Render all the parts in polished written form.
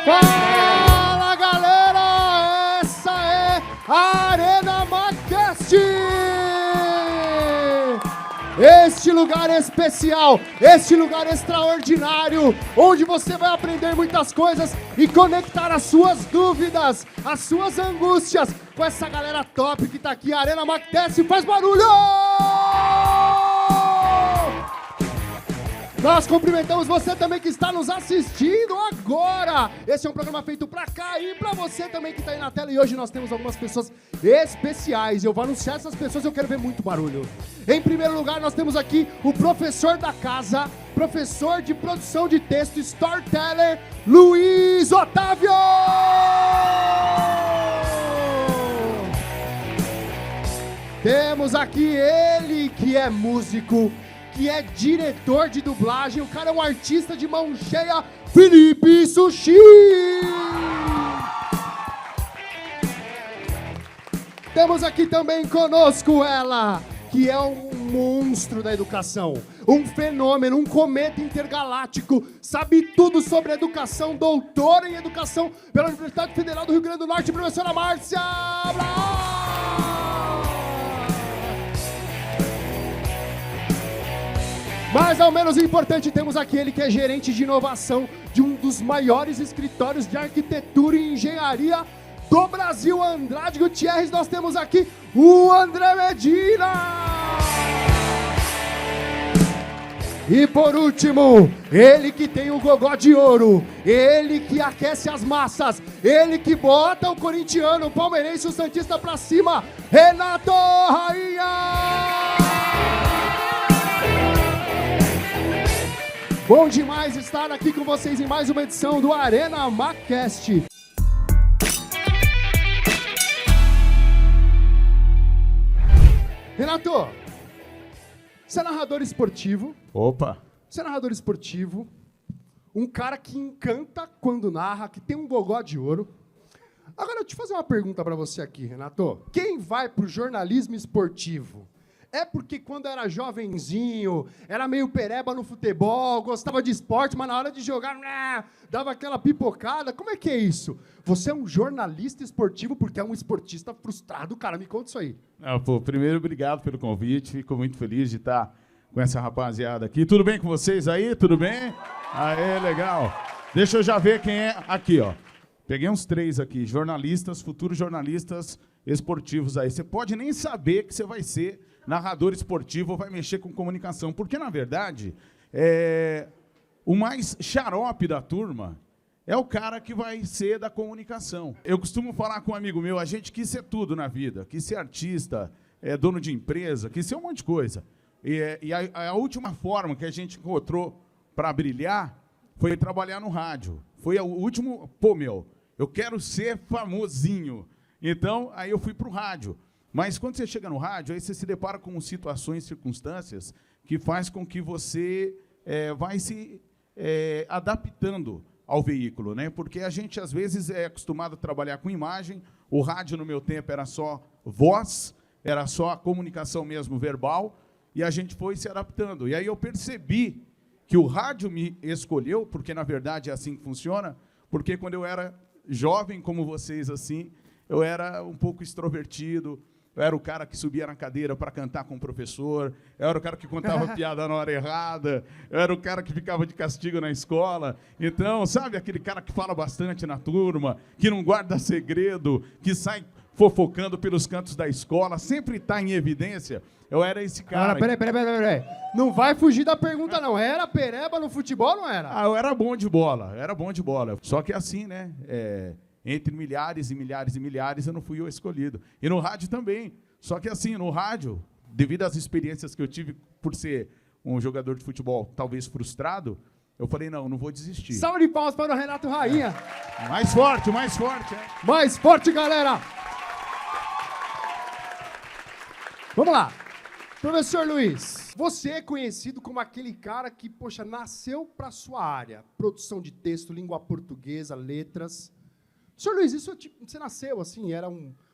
Fala, galera! Essa é a Arena McCast! Este lugar especial, este lugar extraordinário, onde você vai aprender muitas coisas e conectar as suas dúvidas, as suas angústias com essa galera top que tá aqui. A Arena McCast, faz barulho! Nós cumprimentamos você também que está nos assistindo agora. Esse é um programa feito pra cá e pra você também que tá aí na tela. E hoje nós temos algumas pessoas especiais. Eu vou anunciar essas pessoas, eu quero ver muito barulho. Em primeiro lugar, nós temos aqui o professor da casa, professor de produção de texto, storyteller, Luiz Otávio! Temos aqui ele que é músico, que é diretor de dublagem, o cara é um artista de mão cheia, Felipe Sushi! Temos aqui também conosco ela, que é um monstro da educação, um fenômeno, um cometa intergaláctico, sabe tudo sobre educação, doutora em educação pela Universidade Federal do Rio Grande do Norte, professora Márcia Abraão! Mas ao menos importante, temos aqui ele que é gerente de inovação de um dos maiores escritórios de arquitetura e engenharia do Brasil, Andrade Gutierrez. Nós temos aqui o André Medina! E por último, ele que tem o gogó de ouro, ele que aquece as massas, ele que bota o corintiano, o palmeirense, o santista pra cima, Renato Rainha! Bom demais estar aqui com vocês em mais uma edição do Arena McCast. Renato, você é narrador esportivo. Opa! Você é narrador esportivo, um cara que encanta quando narra, que tem um gogó de ouro. Agora, eu te fazer uma pergunta pra você aqui, Renato. Quem vai pro jornalismo esportivo? É porque quando era jovenzinho, era meio pereba no futebol, gostava de esporte, mas na hora de jogar, dava aquela pipocada. Como é que é isso? Você é um jornalista esportivo porque é um esportista frustrado, cara. Me conta isso aí. Primeiro, obrigado pelo convite. Fico muito feliz de estar com essa rapaziada aqui. Tudo bem com vocês aí? Tudo bem? Aê, legal. Deixa eu já ver quem é aqui, ó. Peguei uns 3 aqui, jornalistas, futuros jornalistas esportivos aí. Você pode nem saber que você vai ser narrador esportivo ou vai mexer com comunicação, porque, na verdade, o mais xarope da turma é o cara que vai ser da comunicação. Eu costumo falar com um amigo meu, a gente quis ser tudo na vida, quis ser artista, dono de empresa, quis ser um monte de coisa. E a última forma que a gente encontrou para brilhar foi trabalhar no rádio. Foi o último, eu quero ser famosinho. Então, aí eu fui para o rádio. Mas quando você chega no rádio, aí você se depara com situações, circunstâncias que faz com que você vai se adaptando ao veículo, né? Porque a gente, às vezes, é acostumado a trabalhar com imagem. O rádio, no meu tempo, era só voz, era só a comunicação mesmo verbal, e a gente foi se adaptando. E aí eu percebi que o rádio me escolheu, porque, na verdade, é assim que funciona, porque quando eu era jovem, como vocês, assim, eu era um pouco extrovertido. Eu era o cara que subia na cadeira para cantar com o professor, eu era o cara que contava piada na hora errada, eu era o cara que ficava de castigo na escola. Então, sabe aquele cara que fala bastante na turma, que não guarda segredo, que sai fofocando pelos cantos da escola, sempre está em evidência? Eu era esse cara. Peraí. Não vai fugir da pergunta, não. Era pereba no futebol ou não era? Eu era bom de bola, Só que assim, né? Entre milhares e milhares e milhares, eu não fui o escolhido. E no rádio também. Só que assim, no rádio, devido às experiências que eu tive por ser um jogador de futebol talvez frustrado, eu falei, não vou desistir. Salve de palmas para o Renato Rainha. Mais forte. Mais forte, galera. Vamos lá. Professor Luiz, você é conhecido como aquele cara que, nasceu para sua área. Produção de texto, língua portuguesa, letras. Senhor Luiz, você nasceu assim, era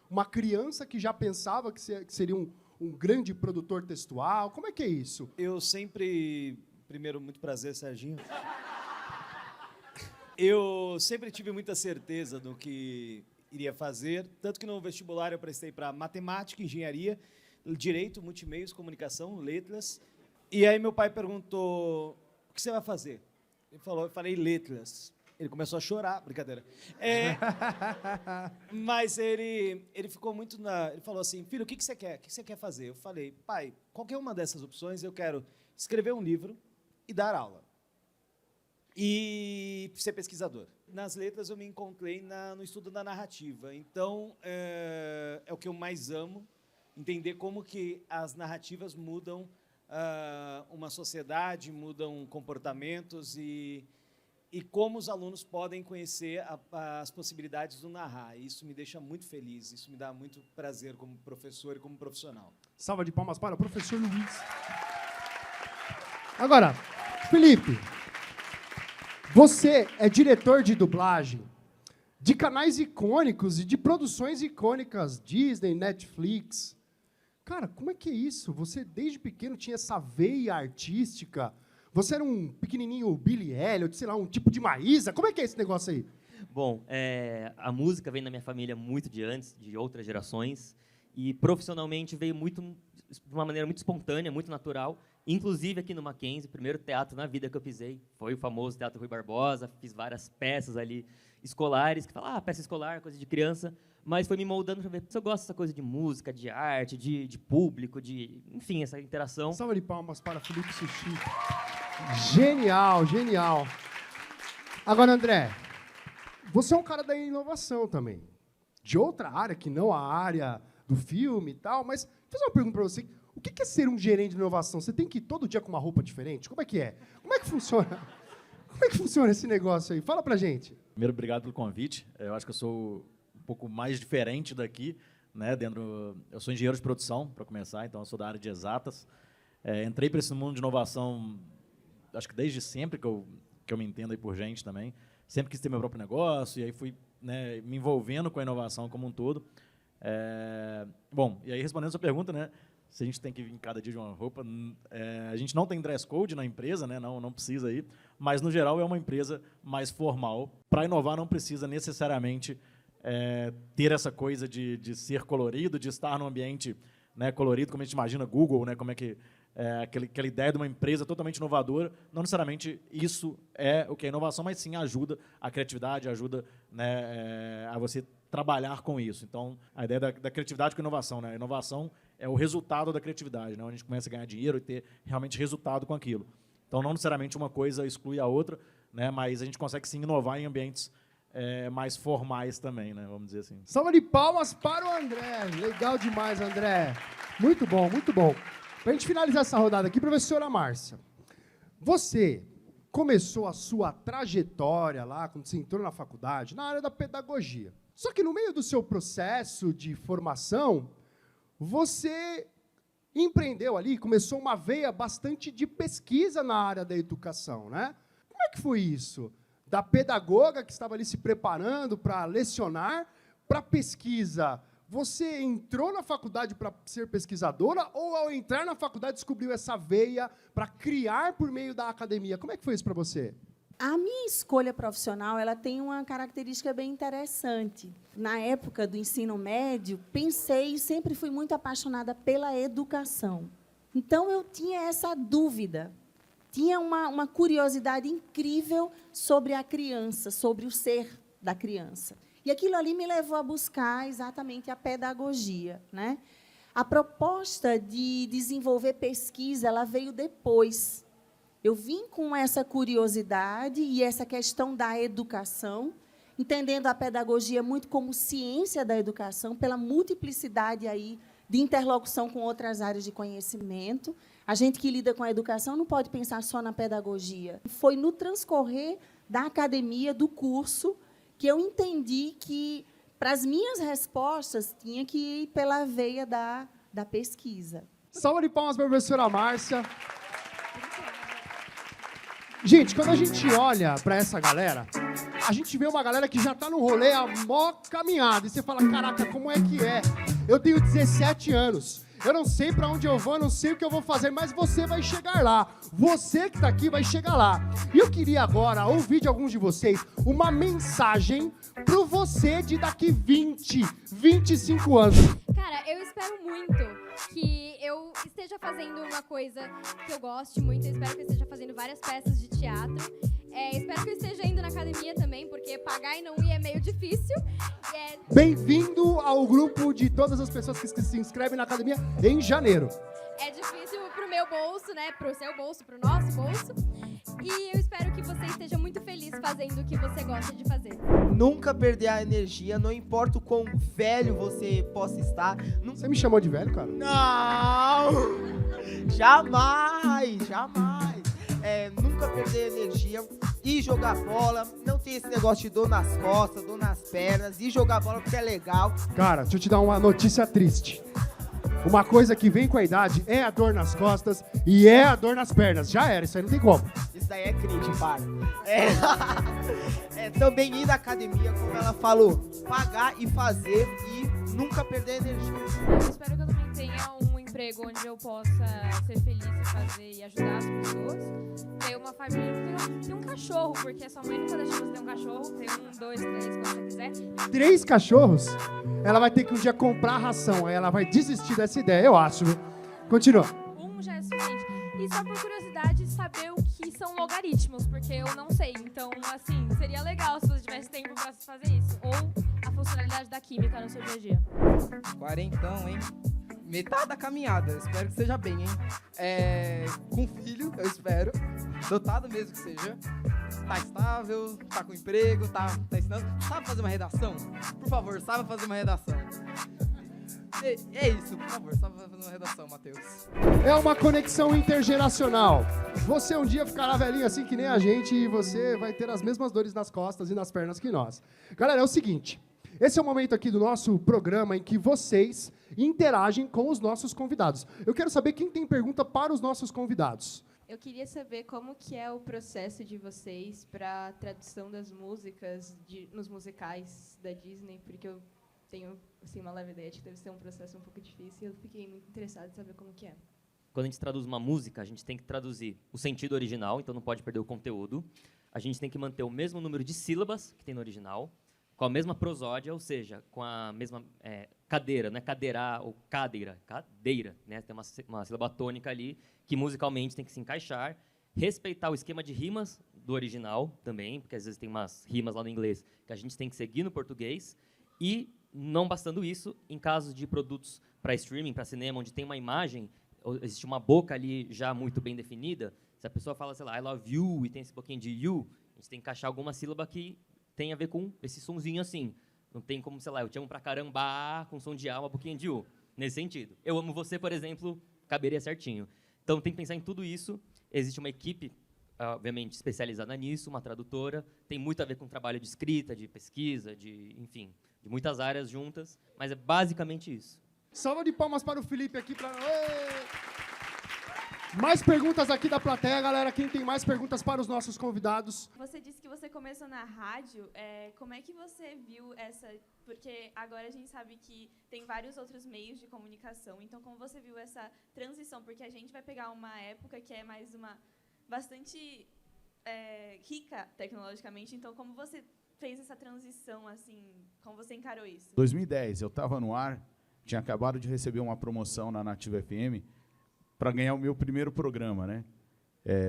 uma criança que já pensava que seria um grande produtor textual? Como é que é isso? Eu sempre... Primeiro, muito prazer, Serginho. Eu sempre tive muita certeza do que iria fazer, tanto que no vestibular eu prestei para matemática, engenharia, direito, multimeios, comunicação, letras. E aí meu pai perguntou, o que você vai fazer? Eu falei letras. Ele começou a chorar, brincadeira. Mas ele ficou muito ele falou assim, filho, o que você quer? O que você quer fazer? Eu falei, pai, qualquer uma dessas opções eu quero escrever um livro e dar aula. E ser pesquisador. Nas letras eu me encontrei no estudo da narrativa. Então, é o que eu mais amo, entender como que as narrativas mudam uma sociedade, mudam comportamentos e como os alunos podem conhecer as possibilidades do narrar. Isso me deixa muito feliz, isso me dá muito prazer como professor e como profissional. Salva de palmas para o professor Luiz. Agora, Felipe, você é diretor de dublagem de canais icônicos e de produções icônicas, Disney, Netflix. Cara, como é que é isso? Você, desde pequeno, tinha essa veia artística? Você era um pequenininho Billy Elliot, sei lá, um tipo de Maísa? Como é que é esse negócio aí? Bom, a música vem da minha família muito de antes, de outras gerações, e profissionalmente veio de uma maneira muito espontânea, muito natural. Inclusive aqui no Mackenzie, o primeiro teatro na vida que eu pisei foi o famoso Teatro Rui Barbosa. Fiz várias peças ali escolares, que falam, peça escolar, coisa de criança, mas foi me moldando para ver se eu gosto dessa coisa de música, de arte, de público, enfim, essa interação. Salva de palmas para Felipe Sushi. Genial, genial. Agora, André, você é um cara da inovação também. De outra área, que não a área do filme e tal, mas vou fazer uma pergunta para você. O que é ser um gerente de inovação? Você tem que ir todo dia com uma roupa diferente? Como é que é? Como é que funciona? Como é que funciona esse negócio aí? Fala pra gente. Primeiro, obrigado pelo convite. Eu acho que eu sou um pouco mais diferente daqui, né? Eu sou engenheiro de produção, para começar, então eu sou da área de exatas. Entrei para esse mundo de inovação, acho que desde sempre que eu me entendo aí por gente também. Sempre quis ter meu próprio negócio, e aí fui, né, me envolvendo com a inovação como um todo. Bom, e aí respondendo a sua pergunta, né? Se a gente tem que vir cada dia de uma roupa, a gente não tem dress code na empresa, né? Não precisa ir, mas, no geral, é uma empresa mais formal. Para inovar, não precisa necessariamente ter essa coisa de ser colorido, de estar num ambiente, né, colorido, como a gente imagina Google, né? Como é que aquela ideia de uma empresa totalmente inovadora, não necessariamente isso é o que é inovação, mas sim ajuda a criatividade, ajuda, né, a você trabalhar com isso. Então, a ideia da criatividade com inovação, né? A inovação é o resultado da criatividade, né? Onde a gente começa a ganhar dinheiro e ter realmente resultado com aquilo. Então, não necessariamente uma coisa exclui a outra, né? Mas a gente consegue sim inovar em ambientes mais formais também, né? Vamos dizer assim. Salva de palmas para o André. Legal demais, André. Muito bom, muito bom. Para a gente finalizar essa rodada aqui, professora Márcia, você começou a sua trajetória lá, quando você entrou na faculdade, na área da pedagogia. Só que no meio do seu processo de formação, você empreendeu ali, começou uma veia bastante de pesquisa na área da educação, né? Como é que foi isso? Da pedagoga que estava ali se preparando para lecionar, para pesquisa, você entrou na faculdade para ser pesquisadora ou, ao entrar na faculdade, descobriu essa veia para criar por meio da academia? Como é que foi isso para você? A minha escolha profissional, ela tem uma característica bem interessante. Na época do ensino médio, pensei e sempre fui muito apaixonada pela educação. Então, eu tinha essa dúvida, tinha uma curiosidade incrível sobre a criança, sobre o ser da criança. E aquilo ali me levou a buscar exatamente a pedagogia, né? A proposta de desenvolver pesquisa, ela veio depois. Eu vim com essa curiosidade e essa questão da educação, entendendo a pedagogia muito como ciência da educação, pela multiplicidade aí de interlocução com outras áreas de conhecimento. A gente que lida com a educação não pode pensar só na pedagogia. Foi no transcorrer da academia, do curso, que eu entendi que, para as minhas respostas, tinha que ir pela veia da pesquisa. Salva de palmas para a professora Márcia. Gente, quando a gente olha para essa galera, a gente vê uma galera que já está no rolê a mó caminhada. E você fala, caraca, como é que é? Eu tenho 17 anos. Eu não sei para onde eu vou, eu não sei o que eu vou fazer, mas você vai chegar lá. Você que tá aqui vai chegar lá. E eu queria agora ouvir de alguns de vocês uma mensagem pro você de daqui 20, 25 anos. Cara, eu espero muito que eu esteja fazendo uma coisa que eu goste muito. Eu espero que eu esteja fazendo várias peças de teatro. Espero que eu esteja indo na academia também, porque pagar e não ir é meio difícil. Bem-vindo ao grupo de todas as pessoas que se inscrevem na academia em janeiro. É difícil pro meu bolso, né? Pro seu bolso, pro nosso bolso. E eu espero que você esteja muito feliz fazendo o que você gosta de fazer. Nunca perder a energia, não importa o quão velho você possa estar. Você me chamou de velho, cara? Não! Jamais, jamais. Nunca perder a energia e jogar bola. Não tem esse negócio de dor nas costas, dor nas pernas. E jogar bola porque é legal. Cara, deixa eu te dar uma notícia triste. Uma coisa que vem com a idade é a dor nas costas e é a dor nas pernas. Já era, isso aí não tem como. Isso daí é cringe, para. Também ir na academia, como ela falou, pagar e fazer e nunca perder a energia. Eu espero que eu também tenha um emprego onde eu possa ser feliz e fazer e ajudar as pessoas. Ter uma família, ter um cachorro, porque a sua mãe nunca deixa você ter um cachorro. Ter 1, 2, 3, quando você quiser. 3 cachorros? Ela vai ter que um dia comprar ração. Aí ela vai desistir dessa ideia, eu acho. Continua. Um já é suficiente. E só por curiosidade, saber o que são logaritmos, porque eu não sei. Então, assim, seria legal se você tivesse tempo pra fazer isso. Ou a funcionalidade da química no seu dia a dia. 40, hein? Metade da caminhada, espero que seja bem, hein? Com filho, eu espero. Dotado mesmo que seja. Tá estável, tá com emprego, tá ensinando. Sabe fazer uma redação? Por favor, saiba fazer uma redação. É isso, por favor, saiba fazer uma redação, Matheus. É uma conexão intergeracional. Você um dia ficará velhinho assim que nem a gente e você vai ter as mesmas dores nas costas e nas pernas que nós. Galera, é o seguinte. Esse é o momento aqui do nosso programa em que vocês interagem com os nossos convidados. Eu quero saber quem tem pergunta para os nossos convidados. Eu queria saber como que é o processo de vocês para a tradução das músicas nos musicais da Disney, porque eu tenho assim, uma leve ideia de que deve ser um processo um pouco difícil e eu fiquei muito interessada em saber como que é. Quando a gente traduz uma música, a gente tem que traduzir o sentido original, então não pode perder o conteúdo. A gente tem que manter o mesmo número de sílabas que tem no original, com a mesma prosódia, ou seja, com a mesma cadeira, né? Cadeirar ou cadeira, né? Tem uma sílaba tônica ali que musicalmente tem que se encaixar, respeitar o esquema de rimas do original também, porque às vezes tem umas rimas lá no inglês que a gente tem que seguir no português, e não bastando isso, em casos de produtos para streaming, para cinema, onde tem uma imagem, existe uma boca ali já muito bem definida, se a pessoa fala, sei lá, I love you, e tem esse pouquinho de you, a gente tem que encaixar alguma sílaba que tem a ver com esse sonzinho assim. Não tem como, sei lá, eu te amo pra caramba, com som de A, uma pouquinho de U. Nesse sentido. Eu amo você, por exemplo, caberia certinho. Então, tem que pensar em tudo isso. Existe uma equipe, obviamente, especializada nisso, uma tradutora. Tem muito a ver com trabalho de escrita, de pesquisa, enfim, de muitas áreas juntas. Mas é basicamente isso. Salva de palmas para o Felipe aqui. Mais perguntas aqui da plateia, galera. Quem tem mais perguntas para os nossos convidados? Você disse que você começou na rádio. Como é que você viu essa... Porque agora a gente sabe que tem vários outros meios de comunicação. Então, como você viu essa transição? Porque a gente vai pegar uma época que é mais bastante rica tecnologicamente. Então, como você fez essa transição, assim? Como você encarou isso? 2010, eu estava no ar, tinha acabado de receber uma promoção na Nativa FM para ganhar o meu primeiro programa, né?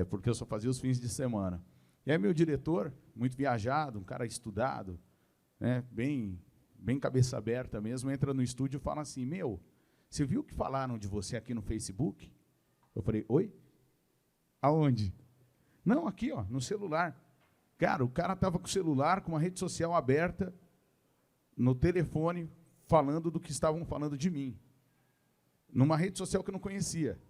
Porque eu só fazia os fins de semana. E aí meu diretor, muito viajado, um cara estudado, né? Bem cabeça aberta mesmo, entra no estúdio e fala assim, você viu o que falaram de você aqui no Facebook? Eu falei, oi? Aonde? Não, aqui, ó, no celular. Cara, o cara estava com o celular, com uma rede social aberta, no telefone, falando do que estavam falando de mim. Numa rede social que eu não conhecia.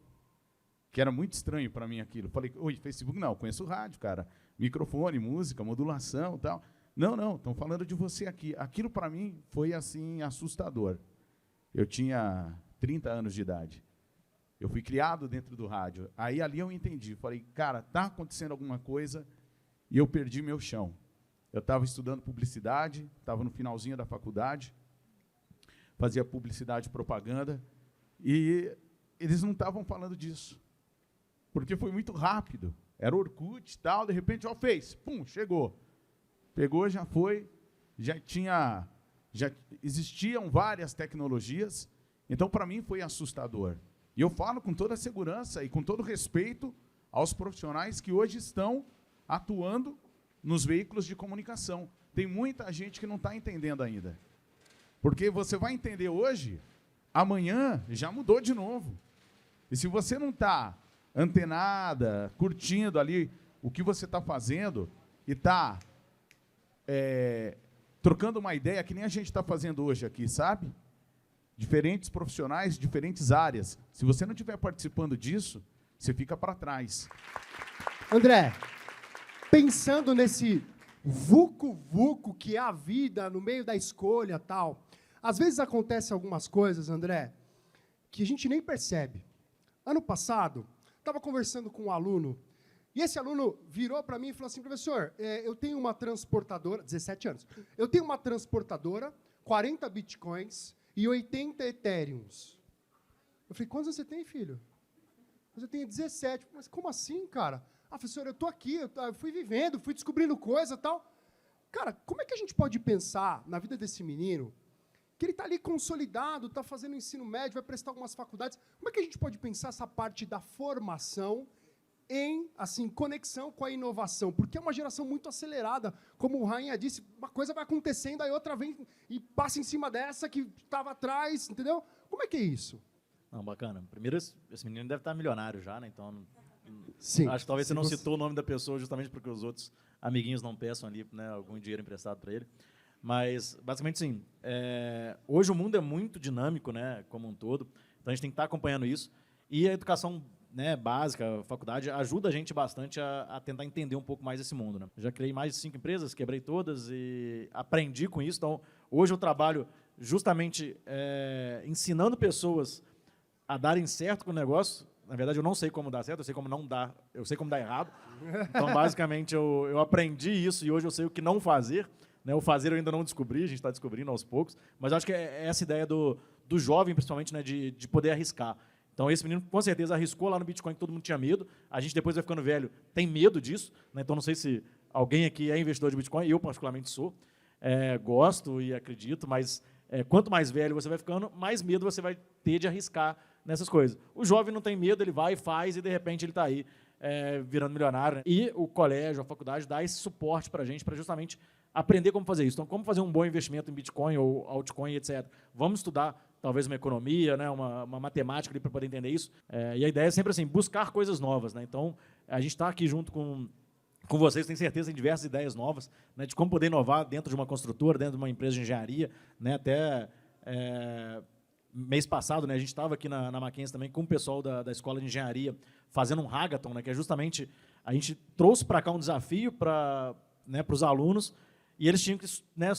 Que era muito estranho para mim aquilo. Falei, oi, Facebook? Não, conheço o rádio, cara. Microfone, música, modulação e tal. Não, estão falando de você aqui. Aquilo, para mim, foi, assim, assustador. Eu tinha 30 anos de idade. Eu fui criado dentro do rádio. Aí, ali, eu entendi. Falei, cara, está acontecendo alguma coisa e eu perdi meu chão. Eu estava estudando publicidade, estava no finalzinho da faculdade, fazia publicidade e propaganda, E eles não estavam falando disso. Porque foi muito rápido. Era Orkut e tal, de repente, ó, fez, pum, chegou. Pegou, já foi, já existiam várias tecnologias, então, para mim, foi assustador. E eu falo com toda a segurança e com todo respeito aos profissionais que hoje estão atuando nos veículos de comunicação. Tem muita gente que não está entendendo ainda. Porque você vai entender hoje, amanhã já mudou de novo. E se você não está antenada, curtindo ali o que você está fazendo e está trocando uma ideia, que nem a gente está fazendo hoje aqui, sabe? Diferentes profissionais, diferentes áreas. Se você não estiver participando disso, você fica para trás. André, pensando nesse vucu-vucu que é a vida no meio da escolha e tal, às vezes acontecem algumas coisas, André, que a gente nem percebe. Ano passado, estava conversando com um aluno, e esse aluno virou para mim e falou assim, professor, eu tenho uma transportadora, 17 anos, eu tenho uma transportadora, 40 bitcoins e 80 ethereums. Eu falei, quantos você tem, filho? Eu tenho 17. Mas como assim, cara? Ah, professor, eu estou aqui, eu fui vivendo, fui descobrindo coisa e tal. Cara, como é que a gente pode pensar na vida desse menino que ele está ali consolidado, está fazendo ensino médio, vai prestar algumas faculdades. Como é que a gente pode pensar essa parte da formação em, assim, conexão com a inovação? Porque é uma geração muito acelerada. Como o Rainha disse, uma coisa vai acontecendo, aí outra vem e passa em cima dessa que estava atrás, entendeu? Como é que é isso? Não, bacana. Primeiro, esse menino deve estar milionário já, né? Então, sim, acho que talvez você não citou o nome da pessoa justamente porque os outros amiguinhos não peçam ali, né, algum dinheiro emprestado para ele. Mas, basicamente, sim. Hoje o mundo é muito dinâmico, né, como um todo. Então, a gente tem que estar acompanhando isso. E a educação, né, básica, a faculdade, ajuda a gente bastante a tentar entender um pouco mais esse mundo. Né? Eu já criei mais de 5 empresas, quebrei todas e aprendi com isso. Então, hoje eu trabalho justamente ensinando pessoas a darem certo com o negócio. Na verdade, eu não sei como dar certo, eu sei como não dar, eu sei como dar errado. Então, basicamente, eu aprendi isso e hoje eu sei o que não fazer. Né, o fazer eu ainda não descobri, a gente está descobrindo aos poucos, mas acho que é essa ideia do jovem, principalmente, né, de poder arriscar. Então, esse menino, com certeza, arriscou lá no Bitcoin, que todo mundo tinha medo. A gente, depois vai ficando velho, tem medo disso. Né, então, não sei se alguém aqui é investidor de Bitcoin, eu, particularmente, sou. Gosto e acredito, mas quanto mais velho você vai ficando, mais medo você vai ter de arriscar nessas coisas. O jovem não tem medo, ele vai, faz, e, de repente, ele está aí virando milionário. Né? E o colégio, a faculdade, dá esse suporte para a gente, para justamente aprender como fazer isso. Então, como fazer um bom investimento em Bitcoin ou altcoin, etc. Vamos estudar, talvez, uma economia, né, uma matemática para poder entender isso. E a ideia é sempre assim, buscar coisas novas. Né? Então, a gente está aqui junto com vocês, tenho certeza, tem diversas ideias novas, né, de como poder inovar dentro de uma construtora, dentro de uma empresa de engenharia. Né, até mês passado, né, a gente estava aqui na Mackenzie também com o pessoal da escola de engenharia fazendo um hackathon, né, que é justamente, a gente trouxe para cá um desafio para os alunos, e eles tinham que, né,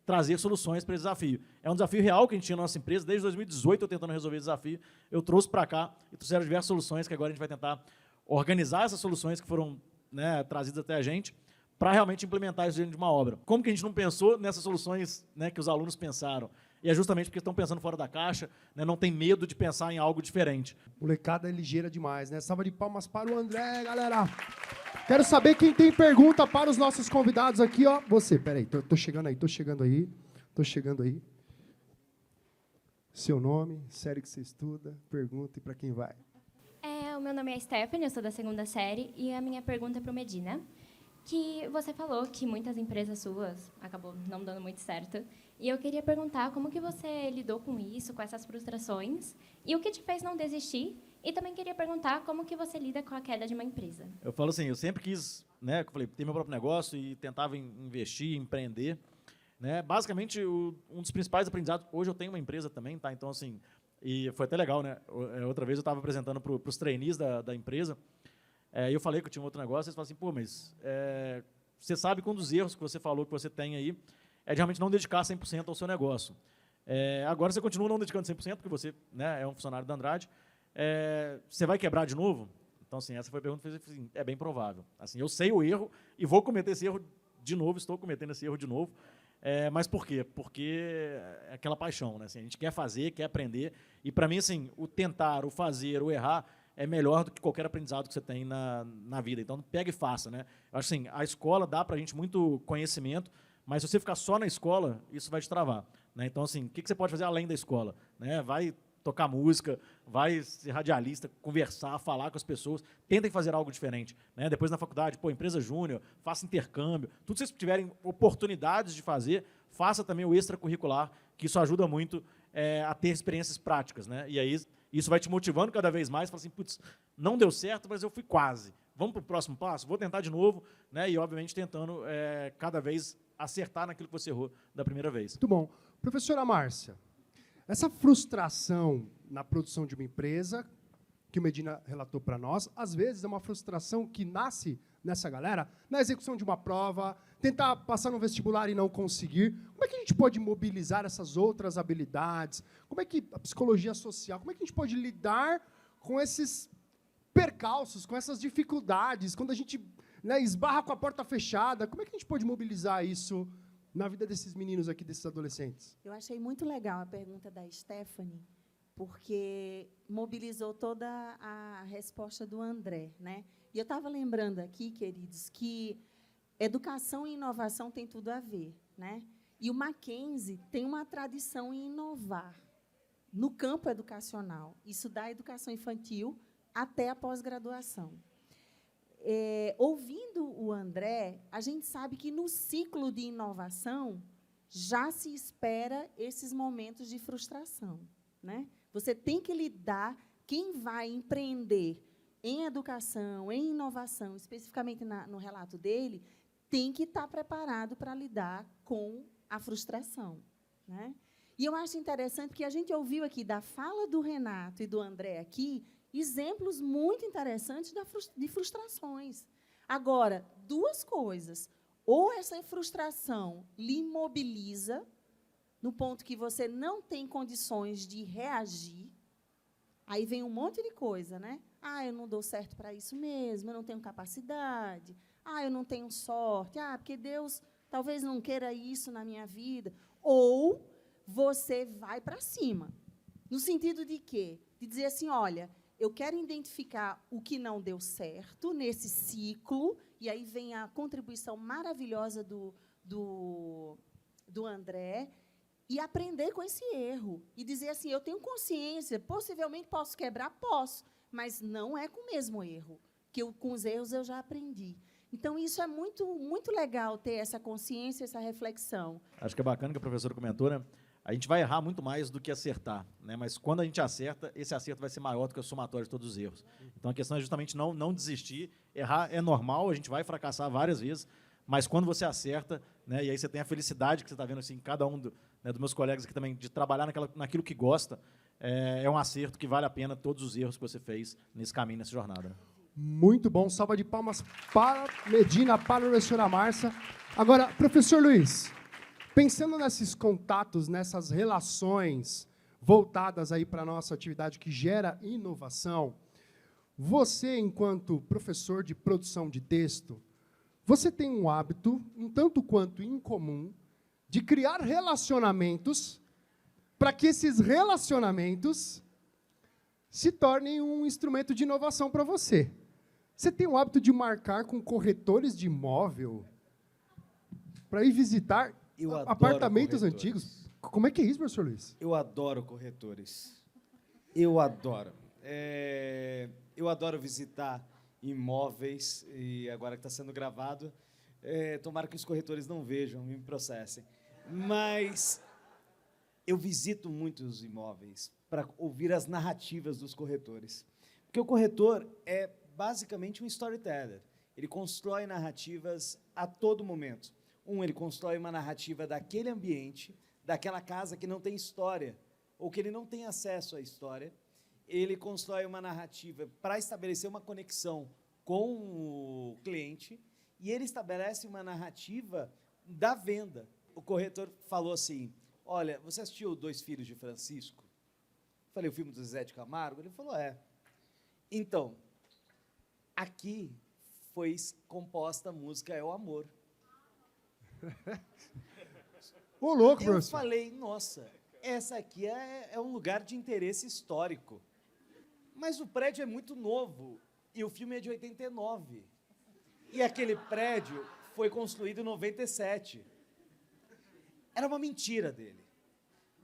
trazer soluções para esse desafio. É um desafio real que a gente tinha na nossa empresa, desde 2018 eu tentando resolver esse desafio, eu trouxe para cá e trouxeram diversas soluções que agora a gente vai tentar organizar essas soluções que foram, né, trazidas até a gente para realmente implementar isso dentro de uma obra. Como que a gente não pensou nessas soluções, né, que os alunos pensaram? E é justamente porque estão pensando fora da caixa, né, não tem medo de pensar em algo diferente. Molecada é ligeira demais, né? Salva de palmas para o André, galera! Quero saber quem tem pergunta para os nossos convidados aqui, ó. Você, peraí, tô chegando aí. Seu nome, série que você estuda, pergunta e para quem vai. O meu nome é Stephanie, eu sou da 2ª série, e a minha pergunta é para o Medina, que você falou que muitas empresas suas acabou não dando muito certo, e eu queria perguntar como que você lidou com isso, com essas frustrações, e o que te fez não desistir. E também queria perguntar como que você lida com a queda de uma empresa. Eu falo assim, eu sempre quis, né, ter meu próprio negócio e tentava investir, empreender. Né? Basicamente, um dos principais aprendizados, hoje eu tenho uma empresa também, tá? Então, assim, e foi até legal, né? Outra vez eu estava apresentando para os trainees da empresa, e eu falei que eu tinha um outro negócio, eles falaram assim, pô, mas você sabe que um dos erros que você falou que você tem aí é de realmente não dedicar 100% ao seu negócio. Agora você continua não dedicando 100%, porque você, né, é um funcionário da Andrade. Você vai quebrar de novo? Então, assim, essa foi a pergunta, assim, é bem provável. Assim, eu sei o erro e vou cometer esse erro de novo, estou cometendo esse erro de novo. Mas por quê? Porque é aquela paixão, né? Assim, a gente quer fazer, quer aprender. E, para mim, assim, o tentar, o fazer, o errar é melhor do que qualquer aprendizado que você tem na vida. Então, pega e faça, né? Eu acho assim, a escola dá para a gente muito conhecimento, mas se você ficar só na escola, isso vai te travar, né? Então, assim, o que você pode fazer além da escola? Né? Vai tocar música, vai ser radialista, conversar, falar com as pessoas, tentem fazer algo diferente, né? Depois na faculdade, empresa júnior, faça intercâmbio, tudo que vocês tiverem oportunidades de fazer, faça também o extracurricular, que isso ajuda muito a ter experiências práticas, né? E aí isso vai te motivando cada vez mais, fala assim, putz, não deu certo, mas eu fui quase. Vamos para o próximo passo? Vou tentar de novo, né? E, obviamente, tentando cada vez acertar naquilo que você errou da primeira vez. Muito bom. Professora Márcia, essa frustração na produção de uma empresa, que o Medina relatou para nós, às vezes é uma frustração que nasce nessa galera, na execução de uma prova, tentar passar no vestibular e não conseguir. Como é que a gente pode mobilizar essas outras habilidades? Como é que a psicologia social, como é que a gente pode lidar com esses percalços, com essas dificuldades, quando a gente, né, esbarra com a porta fechada? Como é que a gente pode mobilizar isso na vida desses meninos aqui, desses adolescentes? Eu achei muito legal a pergunta da Stephanie, porque mobilizou toda a resposta do André, né? E eu estava lembrando aqui, queridos, que educação e inovação tem tudo a ver, né? E o Mackenzie tem uma tradição em inovar no campo educacional, isso da educação infantil até a pós-graduação. Ouvindo o André, a gente sabe que no ciclo de inovação já se espera esses momentos de frustração, né? Você tem que lidar, quem vai empreender em educação, em inovação, especificamente no relato dele, tem que estar preparado para lidar com a frustração, né? E eu acho interessante que a gente ouviu aqui da fala do Renato e do André aqui exemplos muito interessantes de frustrações. Agora, duas coisas. Ou essa frustração lhe imobiliza, no ponto que você não tem condições de reagir, aí vem um monte de coisa, né? Eu não dou certo para isso mesmo, eu não tenho capacidade, eu não tenho sorte, porque Deus talvez não queira isso na minha vida. Ou você vai para cima. No sentido de quê? De dizer assim, olha, eu quero identificar o que não deu certo nesse ciclo, e aí vem a contribuição maravilhosa do André, e aprender com esse erro. E dizer assim, eu tenho consciência, possivelmente posso quebrar? Posso, mas não é com o mesmo erro, que com os erros eu já aprendi. Então, isso é muito, muito legal, ter essa consciência, essa reflexão. Acho que é bacana que a professora comentou, né? A gente vai errar muito mais do que acertar, né? Mas quando a gente acerta, esse acerto vai ser maior do que o somatório de todos os erros. Então, a questão é justamente não desistir. Errar é normal, a gente vai fracassar várias vezes, mas quando você acerta, né, e aí você tem a felicidade que você está vendo assim, cada um dos meus colegas aqui também, de trabalhar naquilo que gosta, é um acerto que vale a pena todos os erros que você fez nesse caminho, nessa jornada. Muito bom. Salva de palmas para Medina, para a professora Márcia. Agora, professor Luiz, pensando nesses contatos, nessas relações voltadas aí para a nossa atividade que gera inovação, você, enquanto professor de produção de texto, você tem um hábito, um tanto quanto incomum, de criar relacionamentos para que esses relacionamentos se tornem um instrumento de inovação para você. Você tem o hábito de marcar com corretores de imóvel para ir visitar apartamentos antigos? Como é que é isso, professor Luiz? Eu adoro corretores. Eu adoro. Eu adoro visitar imóveis, e agora que está sendo gravado, tomara que os corretores não vejam, me processem. Mas eu visito muitos imóveis para ouvir as narrativas dos corretores. Porque o corretor é basicamente um storyteller. Ele constrói narrativas a todo momento. Ele constrói uma narrativa daquele ambiente, daquela casa que não tem história, ou que ele não tem acesso à história. Ele constrói uma narrativa para estabelecer uma conexão com o cliente, e ele estabelece uma narrativa da venda. O corretor falou assim, olha, você assistiu Dois Filhos de Francisco? Falei, o filme do Zezé de Camargo? Ele falou, Então, aqui foi composta a música É o Amor. Ô, louco, Eu professor. falei, nossa, essa aqui é um lugar de interesse histórico. Mas o prédio é muito novo e o filme é de 89. E aquele prédio foi construído em 97. Era uma mentira dele.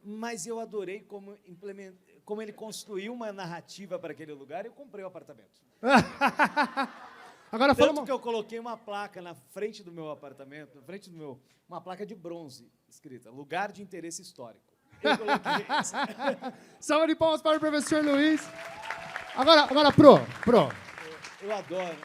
Mas eu adorei como ele construiu uma narrativa para aquele lugar e eu comprei o apartamento. Agora Tanto que eu coloquei uma placa na frente do meu apartamento, uma placa de bronze, escrita, lugar de interesse histórico. Eu coloquei isso. Salva de palmas para o professor Luiz. Agora, Pro. Eu adoro.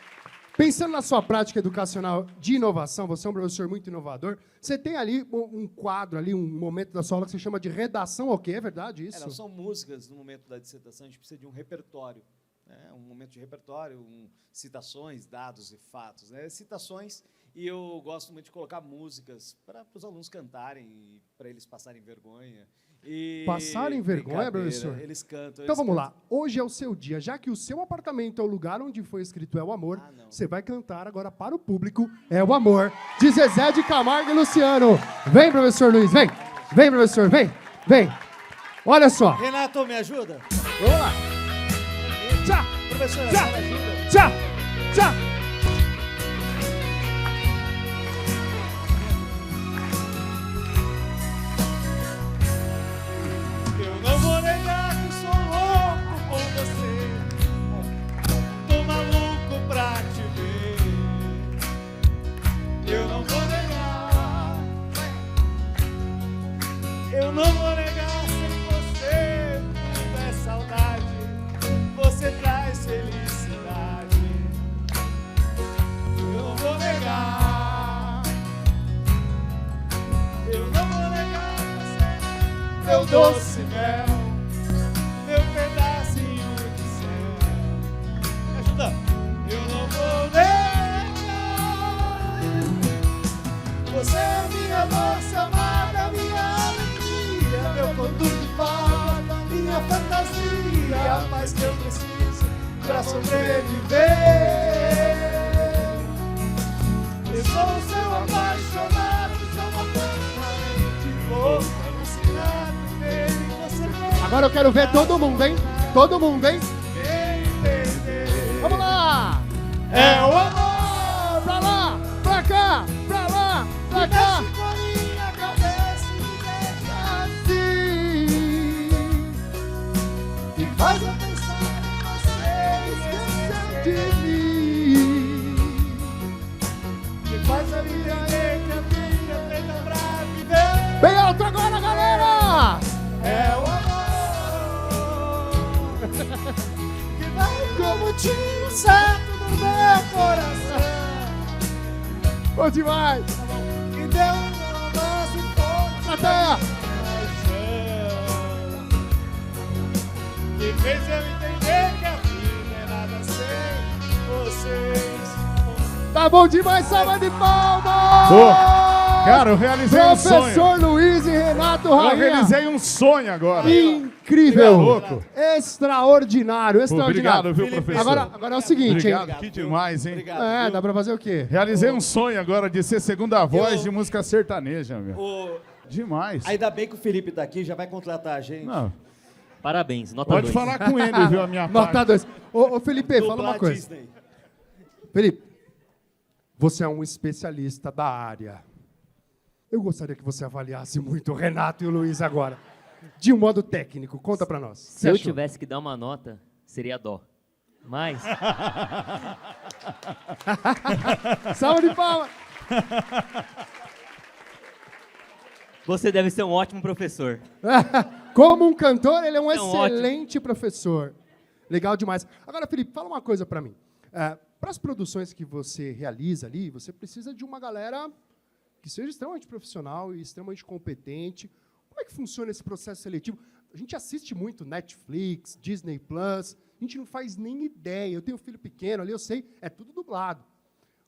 Pensando na sua prática educacional de inovação, você é um professor muito inovador, você tem ali um quadro, ali, um momento da sua aula que você chama de redação ao quê? É verdade isso? Não, são músicas no momento da dissertação, a gente precisa de um repertório. Um momento de repertório, citações, dados e fatos. Citações, e eu gosto muito de colocar músicas para os alunos cantarem e para eles passarem vergonha. Passarem vergonha, professor? Eles cantam. Então vamos lá. Hoje é o seu dia. Já que o seu apartamento é o lugar onde foi escrito É o Amor, você vai cantar agora para o público É o Amor, de Zezé de Camargo e Luciano. Vem, professor Luiz, vem. Vem, professor, vem. Olha só. Renato, me ajuda? Vamos lá. Tchá. Professora, Tchá. me ajuda? Tchá. Tchá. Eu não vou negar que sou louco por você. Tô maluco pra te ver. Eu não vou negar. Eu não vou negar sem você. Tudo é saudade. Você traz felicidade. Eu não vou negar. Eu não vou negar você. Meu doce mel, meu pedacinho de céu. Me ajuda. Eu não vou negar. Você é minha doce amada, minha alegria, meu conto de fada, minha fantasia, a paz que eu preciso pra sobreviver. Eu sou o seu apaixonado, sou uma permanente louca. Agora eu quero ver todo mundo, hein? Todo mundo, hein? Vamos lá! É o amor! Pra lá, pra cá, pra lá, pra cá! Minha cabeça me deixa Assim, e faz eu pensar em você de mim. e faz a minha que a vida feita pra viver. Bem alto agora, galera! É o amor que vai como tiro certo no meu coração. Bom demais! Que deu um abraço forte Plateia! paixão. Que fez eu entender que a vida é nada sem vocês. Tá bom demais, salva de palmas! Cara, eu realizei um sonho. Professor Luiz e Renato Eu Rainha. realizei um sonho agora. Incrível. Louco. Extraordinário, extraordinário. Obrigado, viu, professor? Agora é o seguinte, Obrigado, hein? que demais, hein? Obrigado. É, dá pra fazer o quê? Realizei um sonho agora de ser segunda voz de música sertaneja, meu. Demais. Ainda bem que o Felipe tá aqui, já vai contratar a gente. Não, Parabéns, nota 2. pode falar com ele, viu, a minha Nota parte. 2. Ô, Felipe, fala Dublar uma coisa. Disney. Felipe, você é um especialista da área. Eu gostaria que você avaliasse muito o Renato e o Luiz agora. De um modo técnico, conta pra nós. Se eu tivesse que dar uma nota, seria dó. Mas... Salve de palmas! Você deve ser um ótimo professor. Como um cantor, ele é um Então, excelente professor. Legal demais. Agora, Felipe, fala uma coisa pra mim. Para as produções que você realiza ali, você precisa de uma galera que seja extremamente profissional e extremamente competente. Como é que funciona esse processo seletivo? A gente assiste muito Netflix, Disney Plus, a gente não faz nem ideia. Eu tenho um filho pequeno ali, eu sei, é tudo dublado.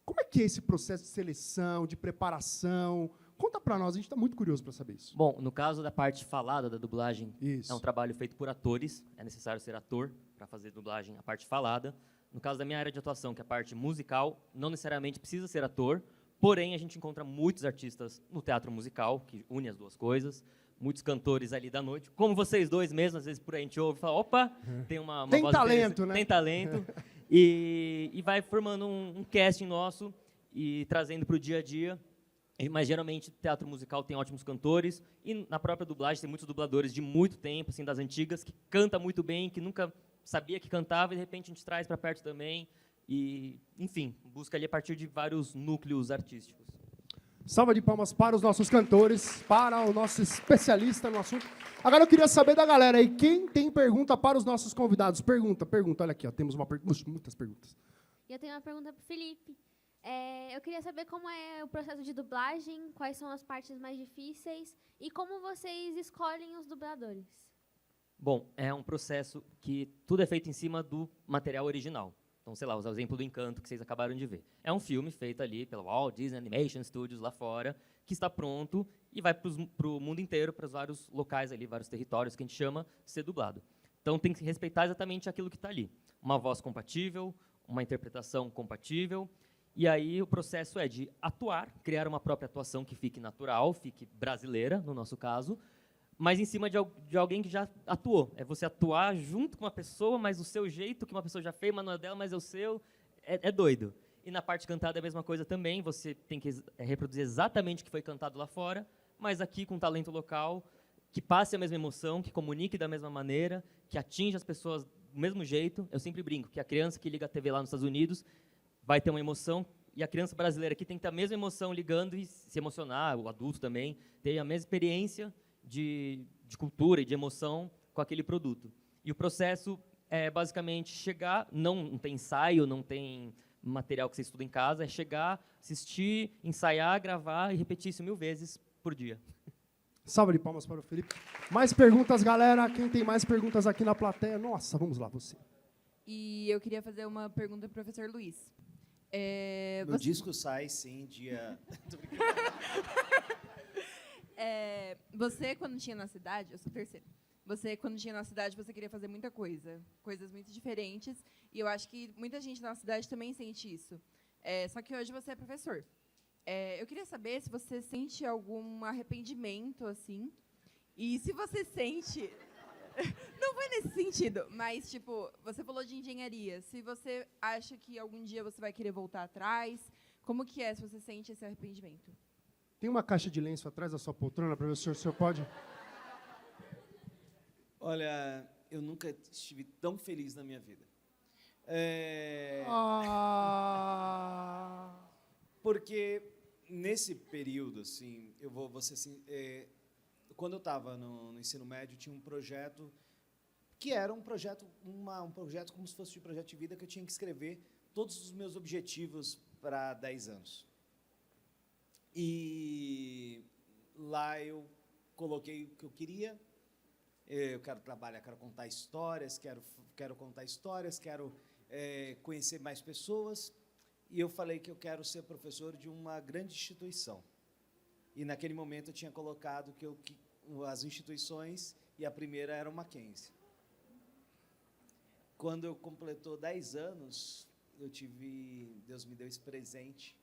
Como é que é esse processo de seleção, de preparação? Conta pra nós, a gente está muito curioso para saber isso. Bom, no caso da parte falada da dublagem, Isso. é um trabalho feito por atores, é necessário ser ator para fazer dublagem, a parte falada. No caso da minha área de atuação, que é a parte musical, não necessariamente precisa ser ator, Porém, a gente encontra muitos artistas no teatro musical, que une as duas coisas, muitos cantores ali da noite, como vocês dois mesmo, às vezes por aí a gente ouve e fala, opa, tem uma Tem voz talento, né? Tem talento. E vai formando um casting nosso e trazendo para o dia a dia. Mas, geralmente, teatro musical tem ótimos cantores e, na própria dublagem, tem muitos dubladores de muito tempo, assim, das antigas, que canta muito bem, que nunca sabia que cantava e, de repente, a gente traz para perto também. E, enfim, busca ali a partir de vários núcleos artísticos. Salva de palmas para os nossos cantores, para o nosso especialista no assunto. Agora eu queria saber da galera aí, quem tem pergunta para os nossos convidados? Pergunta. Olha aqui, ó, temos muitas perguntas. E eu tenho uma pergunta para o Felipe. Eu queria saber como é o processo de dublagem, quais são as partes mais difíceis e como vocês escolhem os dubladores. Bom, é um processo que tudo é feito em cima do material original. Então, sei lá, usar o exemplo do Encanto que vocês acabaram de ver. É um filme feito ali pela Walt Disney Animation Studios lá fora, que está pronto e vai para o mundo inteiro, para os vários locais ali, vários territórios que a gente chama de ser dublado. Então, tem que respeitar exatamente aquilo que está ali. Uma voz compatível, uma interpretação compatível. E aí o processo é de atuar, criar uma própria atuação que fique natural, fique brasileira, no nosso caso, mas em cima de alguém que já atuou. É você atuar junto com uma pessoa, mas o seu jeito que uma pessoa já fez, mas não é dela, mas é o seu, é doido. E na parte cantada é a mesma coisa também, você tem que reproduzir exatamente o que foi cantado lá fora, mas aqui com talento local, que passe a mesma emoção, que comunique da mesma maneira, que atinja as pessoas do mesmo jeito. Eu sempre brinco que a criança que liga a TV lá nos Estados Unidos vai ter uma emoção, e a criança brasileira aqui tem que ter a mesma emoção ligando e se emocionar, o adulto também, ter a mesma experiência de cultura e de emoção com aquele produto. E o processo é basicamente chegar, não tem ensaio, não tem material que você estuda em casa, é chegar, assistir, ensaiar, gravar e repetir isso 1000 vezes por dia. Salva de palmas para o Felipe. Mais perguntas, galera? Quem tem mais perguntas aqui na plateia? Nossa, vamos lá, você. E eu queria fazer uma pergunta para o professor Luiz. Meu disco sai, sim, dia... Você, quando tinha na cidade, eu sou terceira, você, quando tinha na cidade, você queria fazer muita coisa, coisas muito diferentes, e eu acho que muita gente na cidade também sente isso. Só que hoje você é professor. Eu queria saber se você sente algum arrependimento, assim, e se você sente... Não foi nesse sentido, mas, tipo, você falou de engenharia. Se você acha que algum dia você vai querer voltar atrás, como que é se você sente esse arrependimento? Tem uma caixa de lenço atrás da sua poltrona, professor, o senhor pode? Olha, eu nunca estive tão feliz na minha vida. Porque nesse período, assim, eu vou ser assim, quando eu estava no ensino médio, tinha um projeto que era um projeto como se fosse um projeto de vida, que eu tinha que escrever todos os meus objetivos para 10 anos. E lá eu coloquei o que eu queria. Eu quero trabalhar, quero contar histórias, quero contar histórias, quero conhecer mais pessoas. E eu falei que eu quero ser professor de uma grande instituição. E naquele momento eu tinha colocado que as instituições, e a primeira era o Mackenzie. Quando eu completou 10 anos, Deus me deu esse presente,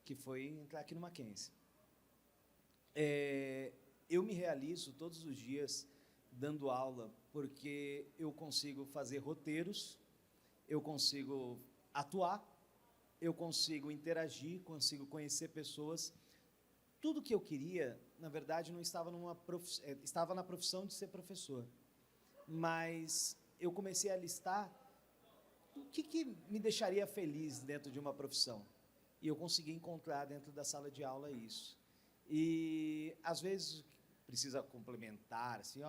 que foi entrar aqui no Mackenzie. Eu me realizo todos os dias dando aula, porque eu consigo fazer roteiros, eu consigo atuar, eu consigo interagir, consigo conhecer pessoas. Tudo que eu queria, na verdade, não estava estava na profissão de ser professor. Mas eu comecei a listar o que me deixaria feliz dentro de uma profissão. E eu consegui encontrar dentro da sala de aula isso. E, às vezes, precisa complementar, assim,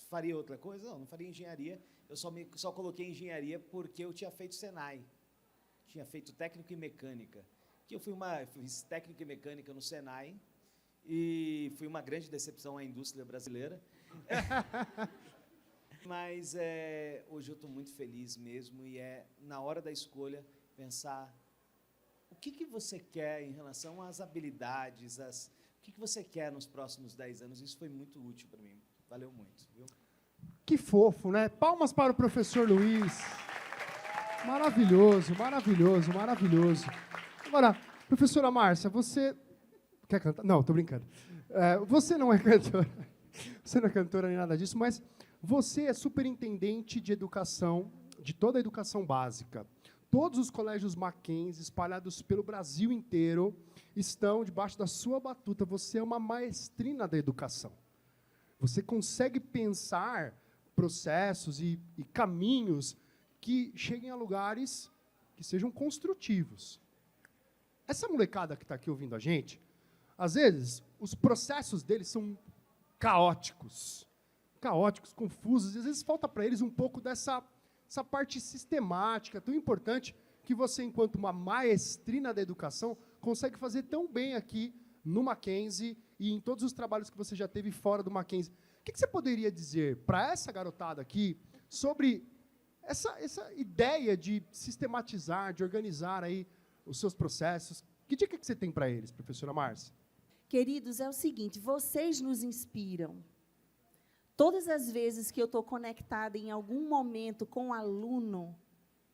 faria outra coisa? Não faria engenharia. Eu só coloquei engenharia porque eu tinha feito Senai. Tinha feito técnico em mecânica. Eu fiz técnico em mecânica no Senai e fui uma grande decepção à indústria brasileira. Mas hoje eu estou muito feliz mesmo e na hora da escolha, pensar o que você quer em relação às habilidades, o que você quer nos próximos 10 anos. Isso foi muito útil para mim. Valeu muito, viu? Que fofo, né? Palmas para o professor Luiz. Maravilhoso, maravilhoso, maravilhoso. Agora, Professora Márcia, você... Quer cantar? Não, estou brincando. Você não é cantora. Você não é cantora nem nada disso, mas você é superintendente de educação, de toda a educação básica. Todos os colégios Mackenzie, espalhados pelo Brasil inteiro, estão debaixo da sua batuta. Você é uma maestrina da educação. Você consegue pensar processos e caminhos que cheguem a lugares que sejam construtivos. Essa molecada que está aqui ouvindo a gente, às vezes, os processos deles são caóticos, confusos, e às vezes falta para eles um pouco dessa parte sistemática, tão importante, que você, enquanto uma maestrina da educação, consegue fazer tão bem aqui no Mackenzie e em todos os trabalhos que você já teve fora do Mackenzie. O que você poderia dizer para essa garotada aqui sobre essa ideia de sistematizar, de organizar aí os seus processos? Que dica que você tem para eles, professora Márcia? Queridos, é o seguinte, vocês nos inspiram. Todas as vezes que eu estou conectada em algum momento com um aluno,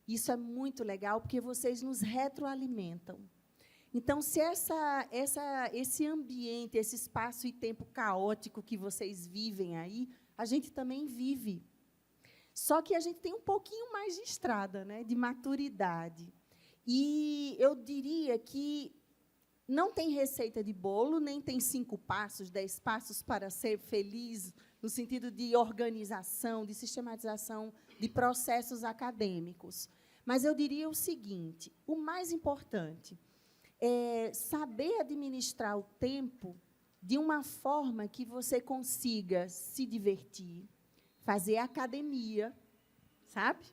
isso é muito legal, porque vocês nos retroalimentam. Então, se esse ambiente, esse espaço e tempo caótico que vocês vivem aí, a gente também vive. Só que a gente tem um pouquinho mais de estrada, né, de maturidade. E eu diria que não tem receita de bolo, nem tem 5 passos, 10 passos para ser feliz, no sentido de organização, de sistematização de processos acadêmicos. Mas eu diria o seguinte, o mais importante é saber administrar o tempo de uma forma que você consiga se divertir, fazer academia, sabe?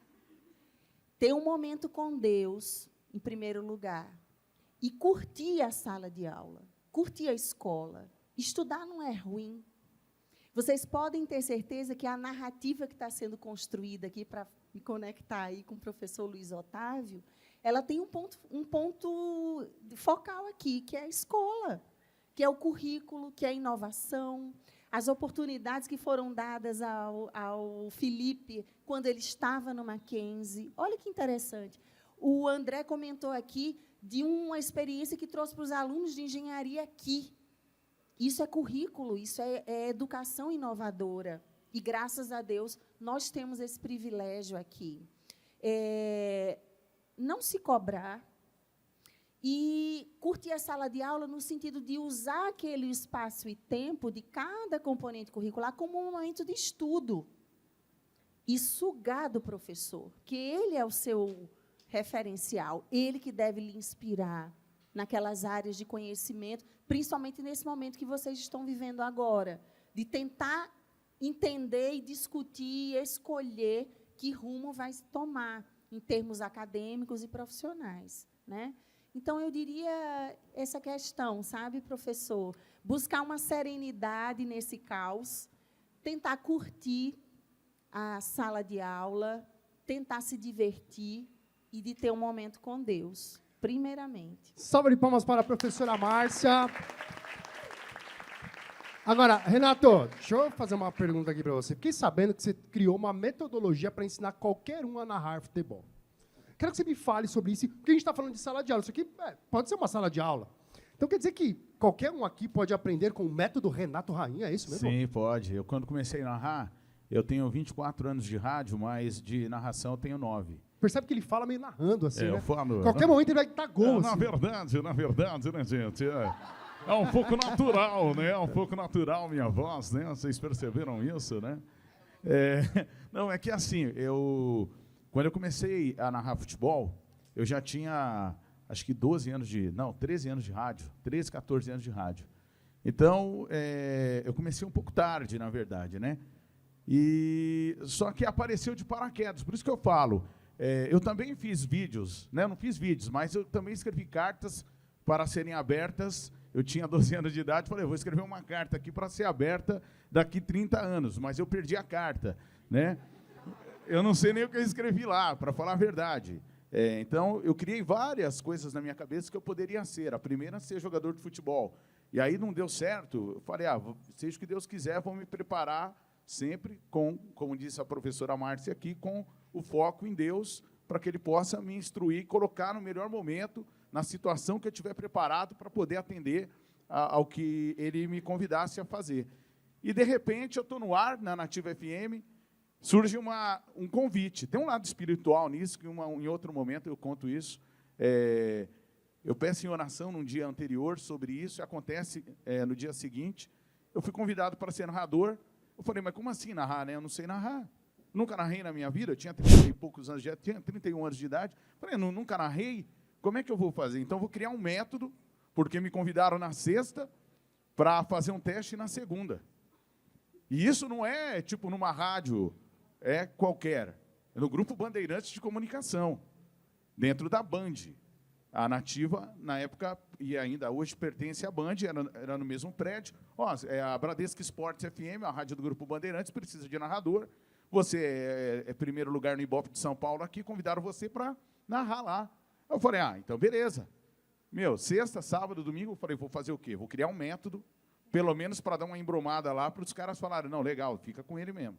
Ter um momento com Deus, em primeiro lugar, e curtir a sala de aula, curtir a escola. Estudar não é ruim. Vocês podem ter certeza que a narrativa que está sendo construída aqui, para me conectar aí com o professor Luiz Otávio, ela tem um ponto focal aqui, que é a escola, que é o currículo, que é a inovação, as oportunidades que foram dadas ao Felipe quando ele estava no Mackenzie. Olha que interessante. O André comentou aqui de uma experiência que trouxe para os alunos de engenharia aqui. Isso é currículo, isso é educação inovadora. E, graças a Deus, nós temos esse privilégio aqui. Não se cobrar e curtir a sala de aula no sentido de usar aquele espaço e tempo de cada componente curricular como um momento de estudo e sugar do professor, que ele é o seu referencial, ele que deve lhe inspirar naquelas áreas de conhecimento, principalmente nesse momento que vocês estão vivendo agora, de tentar entender e discutir e escolher que rumo vai tomar em termos acadêmicos e profissionais, né? Então, eu diria essa questão, sabe, professor? Buscar uma serenidade nesse caos, tentar curtir a sala de aula, tentar se divertir e de ter um momento com Deus, primeiramente. Salva de palmas para a professora Márcia. Agora, Renato, deixa eu fazer uma pergunta aqui para você. Fiquei sabendo que você criou uma metodologia para ensinar qualquer um a narrar futebol. Quero que você me fale sobre isso, porque a gente está falando de sala de aula. Isso aqui pode ser uma sala de aula. Então, quer dizer que qualquer um aqui pode aprender com o método Renato Rainha, é isso mesmo? Sim, pode. Eu, quando comecei a narrar, eu tenho 24 anos de rádio, mas de narração eu tenho 9. Percebe que ele fala meio narrando, assim, né? Eu falo... Qualquer momento ele vai estar gol, Na verdade, né, gente? É um pouco natural, né? É um pouco natural minha voz, né? Vocês perceberam isso, né? Não, é que assim, quando eu comecei a narrar futebol, eu já tinha, acho que 13 anos de rádio, 13, 14 anos de rádio. Então, eu comecei um pouco tarde, na verdade, né? Só que apareceu de paraquedas, por isso que eu falo, eu também fiz vídeos, né? Eu não fiz vídeos, mas eu também escrevi cartas para serem abertas. Eu tinha 12 anos de idade, falei, vou escrever uma carta aqui para ser aberta daqui 30 anos, mas eu perdi a carta, né? Eu não sei nem o que eu escrevi lá, para falar a verdade. Então, eu criei várias coisas na minha cabeça que eu poderia ser. A primeira, ser jogador de futebol. E aí não deu certo. Eu falei, seja o que Deus quiser, vou me preparar sempre como disse a professora Márcia aqui, com o foco em Deus, para que Ele possa me instruir, colocar no melhor momento na situação que eu estiver preparado para poder atender ao que ele me convidasse a fazer. E, de repente, eu estou no ar, na Nativa FM, surge um convite. Tem um lado espiritual nisso, que em outro momento eu conto isso. Eu peço em oração num dia anterior sobre isso, e acontece no dia seguinte. Eu fui convidado para ser narrador. Eu falei, mas como assim narrar, né? Eu não sei narrar. Nunca narrei na minha vida, eu tinha 30 e poucos anos, já tinha 31 anos de idade. Falei, nunca narrei, como é que eu vou fazer? Então, eu vou criar um método, porque me convidaram na sexta para fazer um teste na segunda. E isso não é, tipo, numa rádio qualquer. É no Grupo Bandeirantes de Comunicação, dentro da Band. A Nativa, na época, e ainda hoje pertence à Band, era no mesmo prédio. A Bradesco Esportes FM, a rádio do Grupo Bandeirantes, precisa de narrador. Você é primeiro lugar no Ibope de São Paulo aqui, convidaram você para narrar lá. Eu falei, então beleza. Sexta, sábado, domingo, eu falei, vou fazer o quê? Vou criar um método, pelo menos para dar uma embromada lá, para os caras falarem, não, legal, fica com ele mesmo.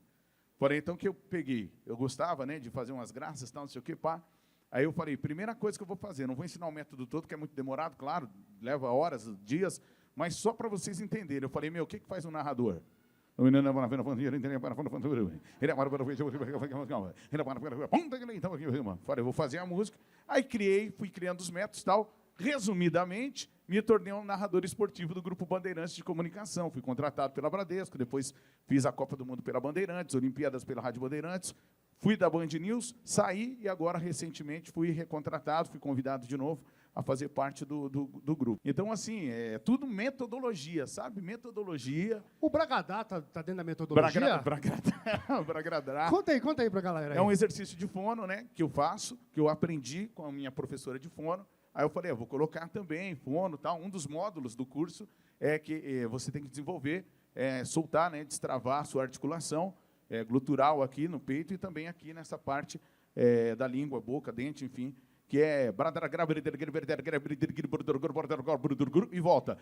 Falei, então, que eu peguei. Eu gostava, né, de fazer umas graças, tal, não sei o quê, pá. Aí eu falei, primeira coisa que eu vou fazer, não vou ensinar o método todo, que é muito demorado, claro, leva horas, dias, mas só para vocês entenderem. Eu falei, o que faz um narrador? Falei, eu vou fazer a música. Aí fui criando os métodos e tal. Resumidamente, me tornei um narrador esportivo do Grupo Bandeirantes de Comunicação. Fui contratado pela Bradesco, depois fiz a Copa do Mundo pela Bandeirantes, Olimpíadas pela Rádio Bandeirantes, fui da Band News, saí e agora, recentemente, fui recontratado, fui convidado de novo a fazer parte do grupo. Então, assim, é tudo metodologia, sabe? Metodologia. O Bragadá tá dentro da metodologia? Bragadá. Conta aí pra galera. É um exercício de fono, né, que eu faço, que eu aprendi com a minha professora de fono. Aí eu falei, vou colocar também fono, tal. Um dos módulos do curso é que você tem que desenvolver, soltar, né, destravar a sua articulação glutural aqui no peito e também aqui nessa parte da língua, boca, dente, enfim, que é e volta.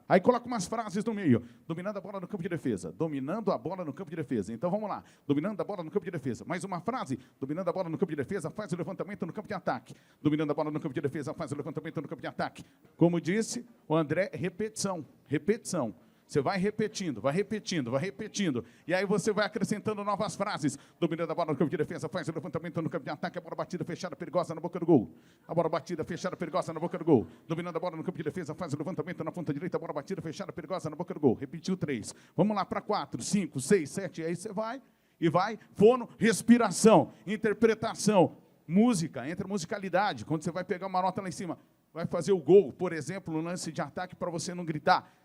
Aí coloca umas frases no meio. Dominando a bola no campo de defesa. Dominando a bola no campo de defesa. Então vamos lá. Dominando a bola no campo de defesa. Mais uma frase. Dominando a bola no campo de defesa, faz o levantamento no campo de ataque. Dominando a bola no campo de defesa, faz o levantamento no campo de ataque. Como disse o André, repetição. Repetição. Você vai repetindo, vai repetindo, vai repetindo. E aí você vai acrescentando novas frases. Dominando a bola no campo de defesa, faz o levantamento no campo de ataque. A bola batida, fechada, perigosa na boca do gol. A bola batida, fechada, perigosa na boca do gol. Dominando a bola no campo de defesa, faz o levantamento na ponta direita. A bola batida, fechada, perigosa na boca do gol. Repetiu 3. Vamos lá para 4, 5, 6, 7. E aí você vai e vai. Fono, respiração, interpretação, música, entra musicalidade. Quando você vai pegar uma nota lá em cima, vai fazer o gol, por exemplo, no lance de ataque, para você não gritar.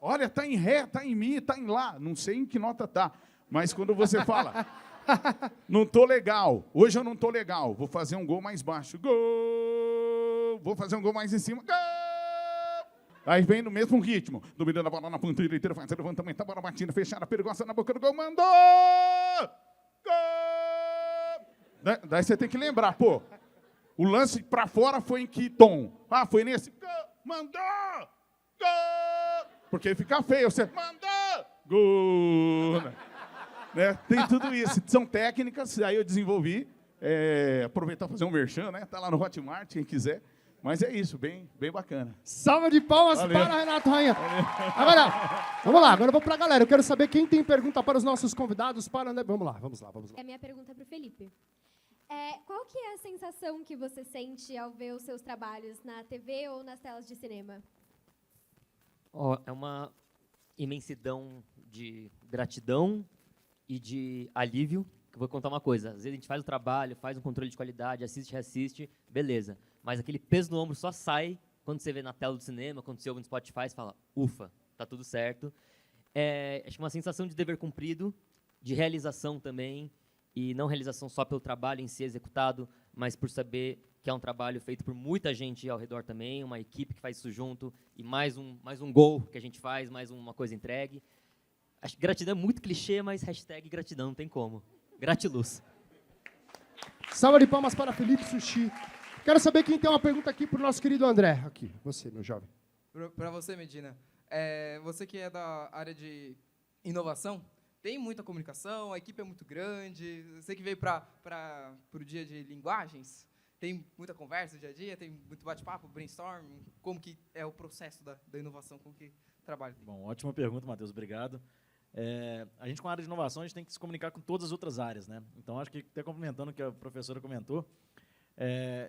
Olha, está em ré, está em mi, está em lá. Não sei em que nota está. Mas quando você fala, não estou legal, hoje eu não estou legal, vou fazer um gol mais baixo. Gol! Vou fazer um gol mais em cima. Gol! Aí vem no mesmo ritmo. Dominando a bola na ponta direita, faz o levantamento, a bola batida, fechada, perigosa na boca do gol. Mandou! Gol! Daí você tem que lembrar, pô. O lance para fora foi em que tom? Foi nesse. Gol! Mandou! Gol! Porque fica feio, você mandou, gol, né? Tem tudo isso, são técnicas, aí eu desenvolvi, aproveitar para fazer um merchan, né? Tá lá no Hotmart, quem quiser, mas é isso, bem bacana. Salva de palmas para Renato Rainha. Agora, vamos lá, agora eu vou para a galera, eu quero saber quem tem pergunta para os nossos convidados, vamos lá. A minha pergunta é para o Felipe. Qual que é a sensação que você sente ao ver os seus trabalhos na TV ou nas telas de cinema? É uma imensidão de gratidão e de alívio. Eu vou contar uma coisa. Às vezes a gente faz o trabalho, faz um controle de qualidade, assiste, reassiste, beleza. Mas aquele peso no ombro só sai quando você vê na tela do cinema, quando você ouve no Spotify, você fala, ufa, tá tudo certo. Acho uma sensação de dever cumprido, de realização também, e não realização só pelo trabalho em si executado, mas por saber que é um trabalho feito por muita gente ao redor também, uma equipe que faz isso junto, e mais um gol que a gente faz, mais uma coisa entregue. Acho que gratidão é muito clichê, mas hashtag gratidão, não tem como. Gratiluz. Salva de palmas para Felipe Sushi. Quero saber quem tem uma pergunta aqui para o nosso querido André. Aqui, você, meu jovem. Para você, Medina. Você que é da área de inovação, tem muita comunicação, a equipe é muito grande. Você que veio para o dia de linguagens, tem muita conversa dia a dia, tem muito bate-papo, brainstorm. Como que é o processo da inovação, como que trabalha? Bom, ótima pergunta, Matheus, obrigado. A gente, com a área de inovação, a gente tem que se comunicar com todas as outras áreas, né? Então, acho que, até complementando o que a professora comentou,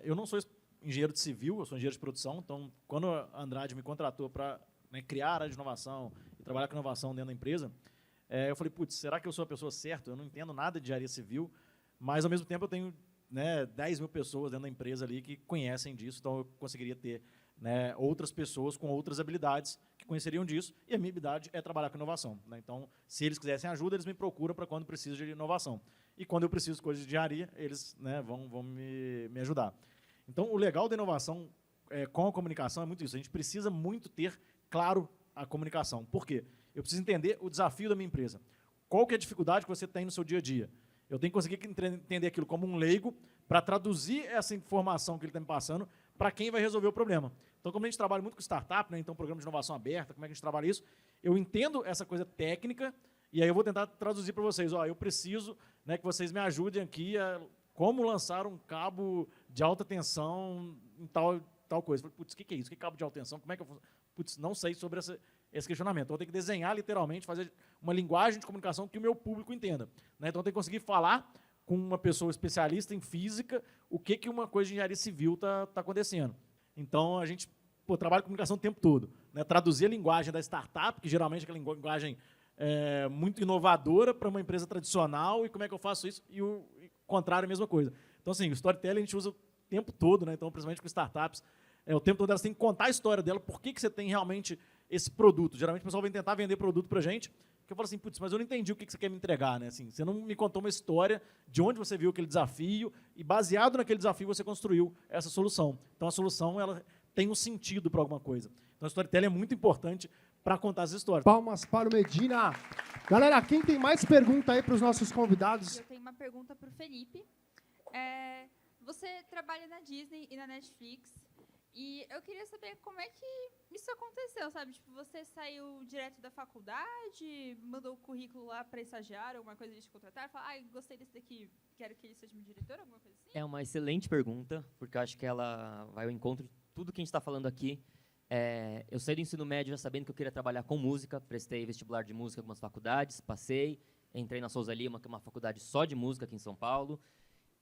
eu não sou engenheiro de civil, eu sou engenheiro de produção. Então, quando a Andrade me contratou para criar a área de inovação e trabalhar com inovação dentro da empresa, eu falei, putz, será que eu sou a pessoa certa? Eu não entendo nada de engenharia civil, mas, ao mesmo tempo, eu tenho 10 mil pessoas dentro da empresa ali que conhecem disso, então eu conseguiria ter outras pessoas com outras habilidades que conheceriam disso, e a minha habilidade é trabalhar com inovação. Então, se eles quisessem ajuda, eles me procuram para quando precisa de inovação. E quando eu preciso de coisas de engenharia, eles vão me ajudar. Então, o legal da inovação com a comunicação é muito isso. A gente precisa muito ter claro a comunicação. Por quê? Eu preciso entender o desafio da minha empresa. Qual que é a dificuldade que você tem no seu dia a dia? Eu tenho que conseguir entender aquilo como um leigo para traduzir essa informação que ele está me passando para quem vai resolver o problema. Então, como a gente trabalha muito com startup, então programa de inovação aberta, como é que a gente trabalha isso, eu entendo essa coisa técnica e aí eu vou tentar traduzir para vocês. Eu preciso que vocês me ajudem aqui a como lançar um cabo de alta tensão em tal coisa. Putz, o que é isso? Que cabo de alta tensão? Como é que eu... Putz, não sei sobre esse questionamento. Então, eu tenho que desenhar, literalmente, fazer uma linguagem de comunicação que o meu público entenda. Então, eu tenho que conseguir falar com uma pessoa especialista em física o que uma coisa de engenharia civil está acontecendo. Então, a gente trabalha com comunicação o tempo todo. Traduzir a linguagem da startup, que geralmente é aquela linguagem muito inovadora para uma empresa tradicional, e como é que eu faço isso? E o contrário, a mesma coisa. Então, assim, o storytelling a gente usa o tempo todo, então, principalmente com startups, o tempo todo elas têm que contar a história dela, por que você tem realmente esse produto. Geralmente o pessoal vem tentar vender produto para a gente, que eu falo assim, putz, mas eu não entendi o que você quer me entregar, Assim, você não me contou uma história de onde você viu aquele desafio e, baseado naquele desafio, você construiu essa solução. Então, a solução ela tem um sentido para alguma coisa. Então, o storytelling é muito importante para contar as histórias. Palmas para o Medina. Galera, quem tem mais pergunta aí para os nossos convidados? Eu tenho uma pergunta para o Felipe. Você trabalha na Disney e na Netflix. E eu queria saber como é que isso aconteceu, sabe? Tipo, você saiu direto da faculdade, mandou o currículo lá para estagiário, alguma coisa, eles te contrataram, falaram, gostei desse daqui, quero que ele seja meu diretor, alguma coisa assim? É uma excelente pergunta, porque eu acho que ela vai ao encontro de tudo que a gente está falando aqui. Eu saí do ensino médio já sabendo que eu queria trabalhar com música, prestei vestibular de música em algumas faculdades, passei, entrei na Souza Lima, que é uma faculdade só de música aqui em São Paulo,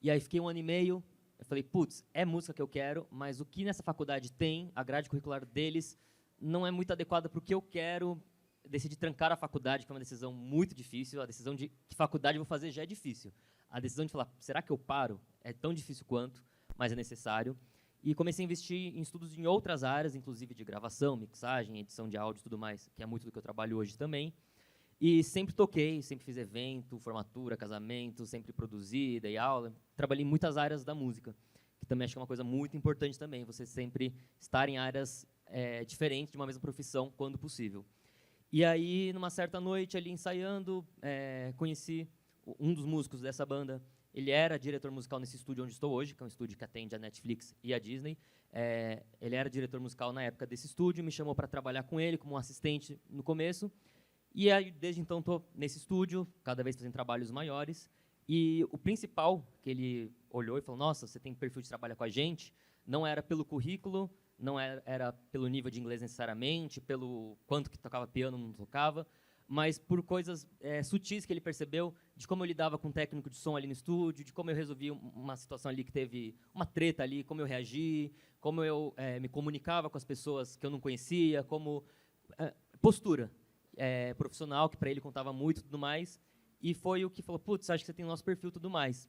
e aí fiquei 1 ano e meio. Eu falei, putz, é música que eu quero, mas o que nessa faculdade tem, a grade curricular deles, não é muito adequada para o que eu quero. Decidi trancar a faculdade, que é uma decisão muito difícil. A decisão de que faculdade eu vou fazer já é difícil. A decisão de falar, será que eu paro? É tão difícil quanto, mas é necessário. E comecei a investir em estudos em outras áreas, inclusive de gravação, mixagem, edição de áudio e tudo mais, que é muito do que eu trabalho hoje também. E sempre toquei, sempre fiz evento, formatura, casamento, sempre produzi, dei aula. Trabalhei em muitas áreas da música, que também acho que é uma coisa muito importante também, você sempre estar em áreas diferentes de uma mesma profissão, quando possível. E aí, numa certa noite, ali ensaiando, conheci um dos músicos dessa banda. Ele era diretor musical nesse estúdio onde estou hoje, que é um estúdio que atende a Netflix e a Disney. Ele era diretor musical na época desse estúdio, me chamou para trabalhar com ele como assistente no começo. E aí, desde então, estou nesse estúdio, cada vez fazendo trabalhos maiores. E o principal que ele olhou e falou, nossa, você tem perfil de trabalho com a gente, não era pelo currículo, não era pelo nível de inglês necessariamente, pelo quanto que tocava piano, não tocava, mas por coisas sutis que ele percebeu, de como eu lidava com o técnico de som ali no estúdio, de como eu resolvi uma situação ali que teve uma treta ali, como eu reagi, como eu me comunicava com as pessoas que eu não conhecia, como postura. Profissional, que para ele contava muito e tudo mais, e foi o que falou, putz, acho que você tem o nosso perfil e tudo mais.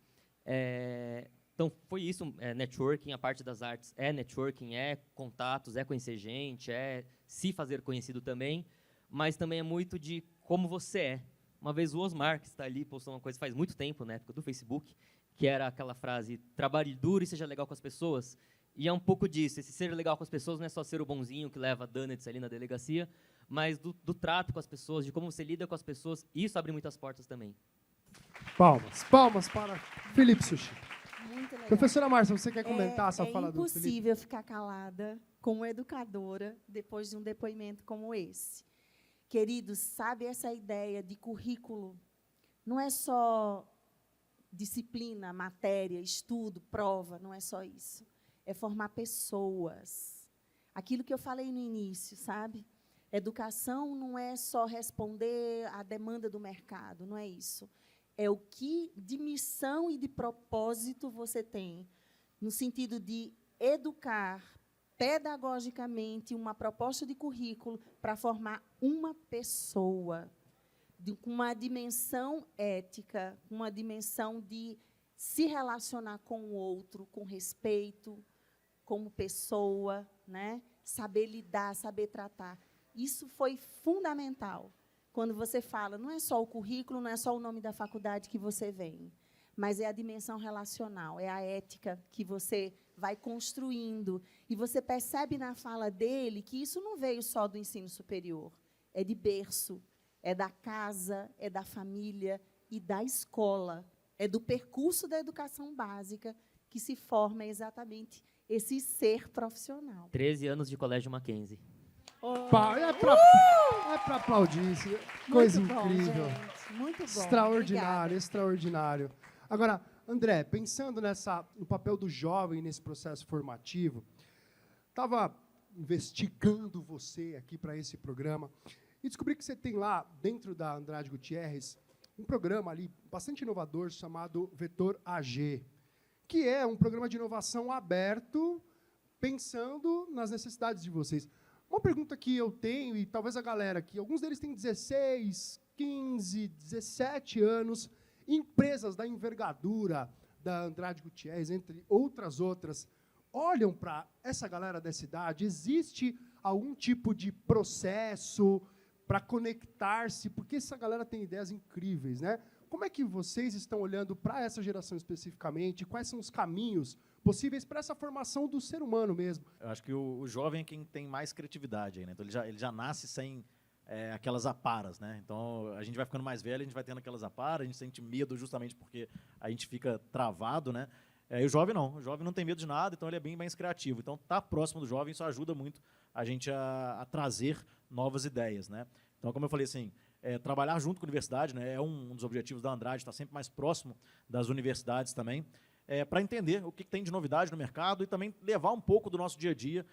Então, foi isso, networking, a parte das artes é networking, é contatos, é conhecer gente, é se fazer conhecido também, mas também é muito de como você é. Uma vez o Osmar, que está ali, postou uma coisa faz muito tempo, na época do Facebook, que era aquela frase, trabalhe duro e seja legal com as pessoas, e é um pouco disso, esse ser legal com as pessoas não é só ser o bonzinho que leva donuts ali na delegacia, mas do trato com as pessoas, de como você lida com as pessoas, e isso abre muitas portas também. Palmas para Felipe Sushi. Muito legal. Professora Márcia, você quer comentar essa fala do Felipe? É impossível ficar calada como educadora depois de um depoimento como esse. Queridos, sabe essa ideia de currículo não é só disciplina, matéria, estudo, prova, não é só isso. É formar pessoas. Aquilo que eu falei no início, sabe? Educação não é só responder à demanda do mercado, não é isso. É o que de missão e de propósito você tem, no sentido de educar pedagogicamente uma proposta de currículo para formar uma pessoa, com uma dimensão ética, uma dimensão de se relacionar com o outro, com respeito, como pessoa, né? Saber lidar, saber tratar. Isso foi fundamental. Quando você fala, não é só o currículo, não é só o nome da faculdade que você vem, mas é a dimensão relacional, é a ética que você vai construindo. E você percebe na fala dele que isso não veio só do ensino superior, é de berço, é da casa, é da família e da escola, é do percurso da educação básica que se forma exatamente esse ser profissional. 13 anos de Colégio Mackenzie. É para aplaudir isso. Coisa Muito bom, incrível. gente, muito bom. Extraordinário, Obrigada. extraordinário. Agora, André, pensando no papel do jovem nesse processo formativo, estava investigando você aqui para esse programa e descobri que você tem lá, dentro da Andrade Gutierrez, um programa ali bastante inovador chamado Vetor AG, que é um programa de inovação aberto, pensando nas necessidades de vocês. Uma pergunta que eu tenho, e talvez a galera aqui, alguns deles têm 16, 15, 17 anos, empresas da envergadura da Andrade Gutierrez, entre outras, olham para essa galera dessa idade, existe algum tipo de processo para conectar-se, porque essa galera tem ideias incríveis, né? Como é que vocês estão olhando para essa geração especificamente? Quais são os caminhos possíveis para essa formação do ser humano mesmo? Eu acho que o jovem é quem tem mais criatividade aí, né? Então ele já nasce sem aquelas aparas, né? Então a gente vai ficando mais velho, a gente vai tendo aquelas aparas, a gente sente medo justamente porque a gente fica travado, né? E o jovem não tem medo de nada, então ele é bem mais criativo. Então estar próximo do jovem, isso ajuda muito a gente a trazer novas ideias, né? Então, como eu falei assim, trabalhar junto com a universidade, né, é um dos objetivos da Andrade, estar sempre mais próximo das universidades também, para entender o que tem de novidade no mercado e também levar um pouco do nosso dia a dia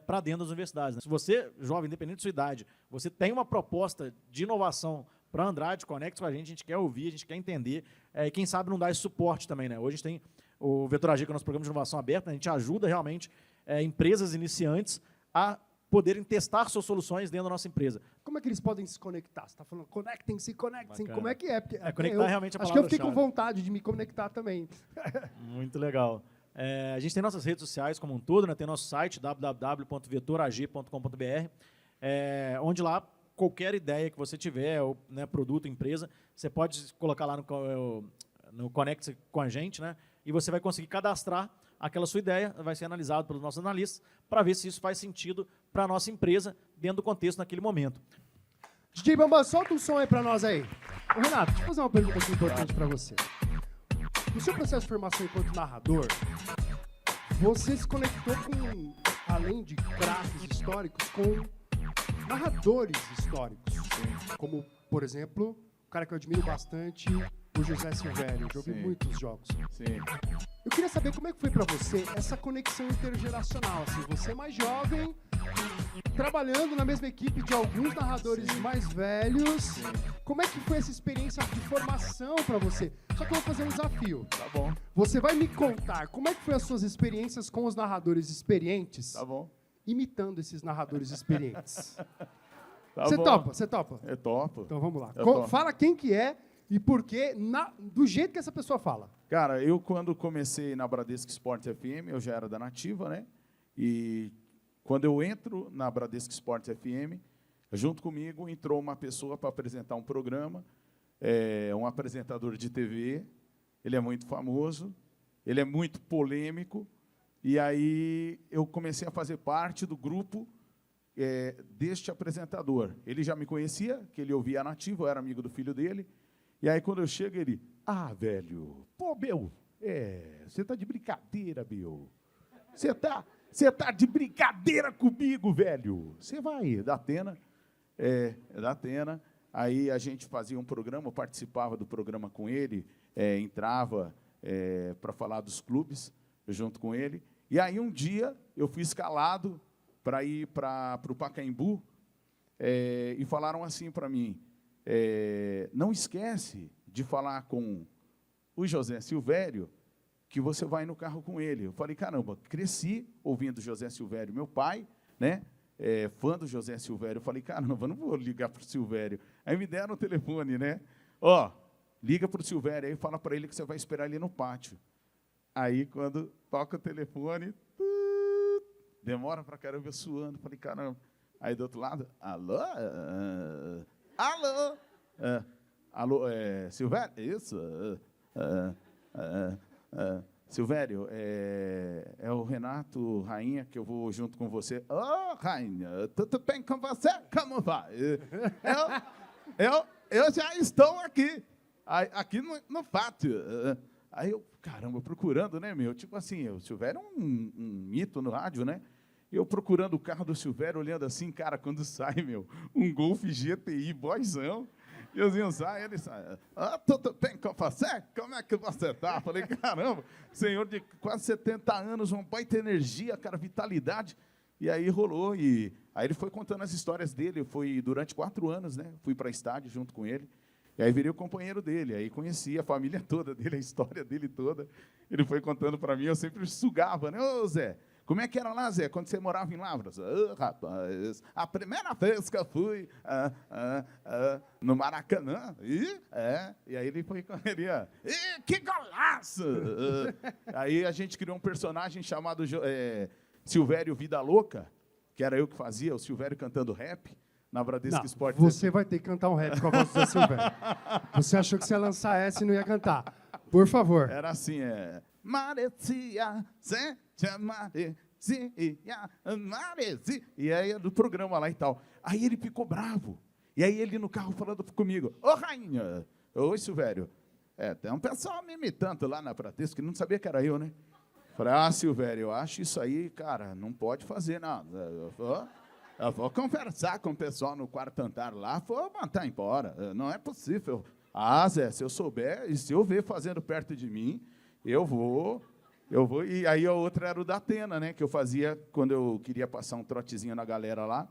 para dentro das universidades, né? Se você, jovem, independente da sua idade, você tem uma proposta de inovação para a Andrade, conecte com a gente quer ouvir, a gente quer entender, e quem sabe não dá esse suporte também, né? Hoje a gente tem o Vetor AG, que é o nosso programa de inovação aberta, né? A gente ajuda realmente empresas iniciantes a poderem testar suas soluções dentro da nossa empresa. Como é que eles podem se conectar? Você está falando, conectem-se. Bacana. Como é que é? Porque conectar realmente a acho que eu fiquei palavra-chave. com vontade de me conectar também. Muito legal. A gente tem nossas redes sociais como um todo, né? Tem nosso site, www.vetorag.com.br, onde lá, qualquer ideia que você tiver, ou, né, produto, empresa, você pode colocar lá no Conecte com a gente, né? E você vai conseguir cadastrar aquela sua ideia, vai ser analisado pelos nossos analistas para ver se isso faz sentido para a nossa empresa dentro do contexto naquele momento. DJ Bambam, solta um som aí para nós aí. Ô, Renato, deixa eu fazer uma pergunta aqui importante para você. No seu processo de formação enquanto narrador, você se conectou com, além de craques históricos, com narradores históricos. Como, por exemplo, um cara que eu admiro bastante, o José Silvério. Eu vi muitos jogos. Sim. Eu queria saber como é que foi para você essa conexão intergeracional. Assim, você é mais jovem, trabalhando na mesma equipe de alguns narradores mais velhos. Como é que foi essa experiência de formação para você? Só que eu vou fazer um desafio. Tá bom. Você vai me contar como é que foi as suas experiências com os narradores experientes? Tá bom. Imitando esses narradores experientes. Tá Você bom. topa? Você topa? Eu topo. Então vamos lá. Eu topo. Fala quem que é e por quê, do jeito que essa pessoa fala. Cara, eu quando comecei na Bradesco Sport FM, eu já era da Nativa, né? E quando eu entro na Bradesco Sport FM, junto comigo entrou uma pessoa para apresentar um programa, um apresentador de TV, ele é muito famoso, ele é muito polêmico, e aí eu comecei a fazer parte do grupo deste apresentador. Ele já me conhecia, que ele ouvia a Nativa, eu era amigo do filho dele, e aí quando eu chego, ele, velho, pô, meu, você tá de brincadeira, meu. Você tá de brincadeira comigo, velho. Você vai, da Atena, Aí a gente fazia um programa, eu participava do programa com ele, entrava para falar dos clubes, junto com ele. E aí, um dia, eu fui escalado para ir para o Pacaembu, e falaram assim para mim, não esquece de falar com o José Silvério, que você vai no carro com ele. Eu falei, caramba, cresci ouvindo José Silvério, meu pai, né, fã do José Silvério. Eu falei, caramba, não vou ligar para o Silvério. Aí me deram o telefone, né? Ó, liga para o Silvério aí e fala para ele que você vai esperar ele no pátio. Aí, quando toca o telefone, demora pra caramba, eu suando. Falei, caramba. Aí, do outro lado, alô? Alô? Alô, Silvério? Isso? Silvério, é o Renato Rainha, que eu vou junto com você. Ô, Rainha, tudo bem com você? Como vai? Eu já estou aqui. Aqui no pátio. Aí eu, caramba, procurando, né, meu? Tipo assim, o Silvério é um mito no rádio, né? Eu procurando o carro do Silvério, olhando assim, cara, quando sai, meu, um Golf GTI, boyzão. E eu sai, ele sai. Tudo bem com você? Como é que você tá? Falei, caramba, senhor de quase 70 anos, uma baita energia, cara, vitalidade. E aí rolou, e aí ele foi contando as histórias dele. Foi durante 4 anos, né? Fui para estádio junto com ele. E aí virei o companheiro dele, aí conheci a família toda dele, a história dele toda. Ele foi contando para mim, eu sempre sugava, né? Ô, Zé, como é que era lá, Zé, quando você morava em Lavras? Rapaz, a primeira vez que eu fui no Maracanã, e aí ele foi com ele, que golaço! Aí a gente criou um personagem chamado Silvério Vida Louca, que era eu que fazia, o Silvério cantando rap, na Bradesco Esporte. Você vai ter que cantar um rap com a voz do Zé Silvério. Você achou que você ia lançar essa e não ia cantar. Por favor. Era assim, Marecia, Marecia. E aí, do programa lá e tal. Aí ele ficou bravo. E aí ele no carro falando comigo, ô, Rainha, oi, Silvério. Tem um pessoal me imitando lá na Bradesco que não sabia que era eu, né? Falei, Silvério, eu acho isso aí, cara, não pode fazer nada. Eu vou conversar com o pessoal no quarto andar lá, vou mandar embora. Não é possível. Zé, se eu souber, e se eu ver fazendo perto de mim, eu vou. E aí a outra era o da Atena, né? Que eu fazia quando eu queria passar um trotezinho na galera lá,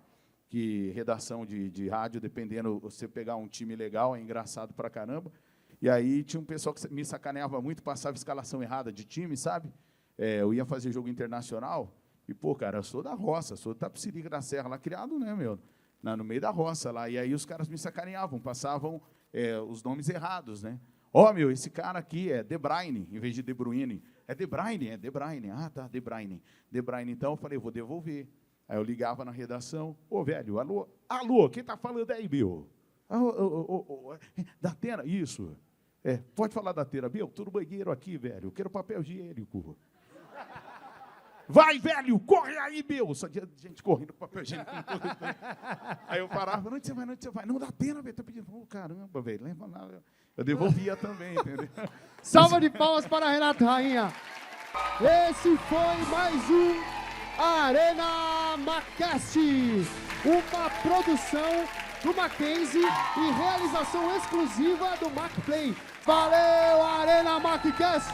que redação de rádio, dependendo, você pegar um time legal, é engraçado pra caramba. E aí tinha um pessoal que me sacaneava muito, passava escalação errada de time, sabe? Eu ia fazer jogo internacional. E, pô, cara, eu sou da roça, sou da Tapicirica da Serra, lá criado, né, meu? No meio da roça lá. E aí os caras me sacaneavam, passavam os nomes errados, né? Meu, esse cara aqui é De Bruyne, em vez de De Bruyne. É De Bruyne, é De Bruyne. Tá, De Bruyne. De Bruyne, então, eu falei, vou devolver. Aí eu ligava na redação, velho, alô, quem tá falando aí, Bill? Da Atena, isso. Pode falar da Atena, Bill, tô no banheiro aqui, velho, eu quero papel higiênico. Vai, velho, corre aí, meu! Só tinha gente correndo com papel higiênico. Aí eu parava, onde você vai? Não dá pena, velho. Tô pedindo, caramba, velho, lembra lá. Eu devolvia também, entendeu? Salva de palmas para Renato Rainha. Esse foi mais um Arena Macast, uma produção do Mackenzie e realização exclusiva do MacPlay. Valeu, Arena Macast!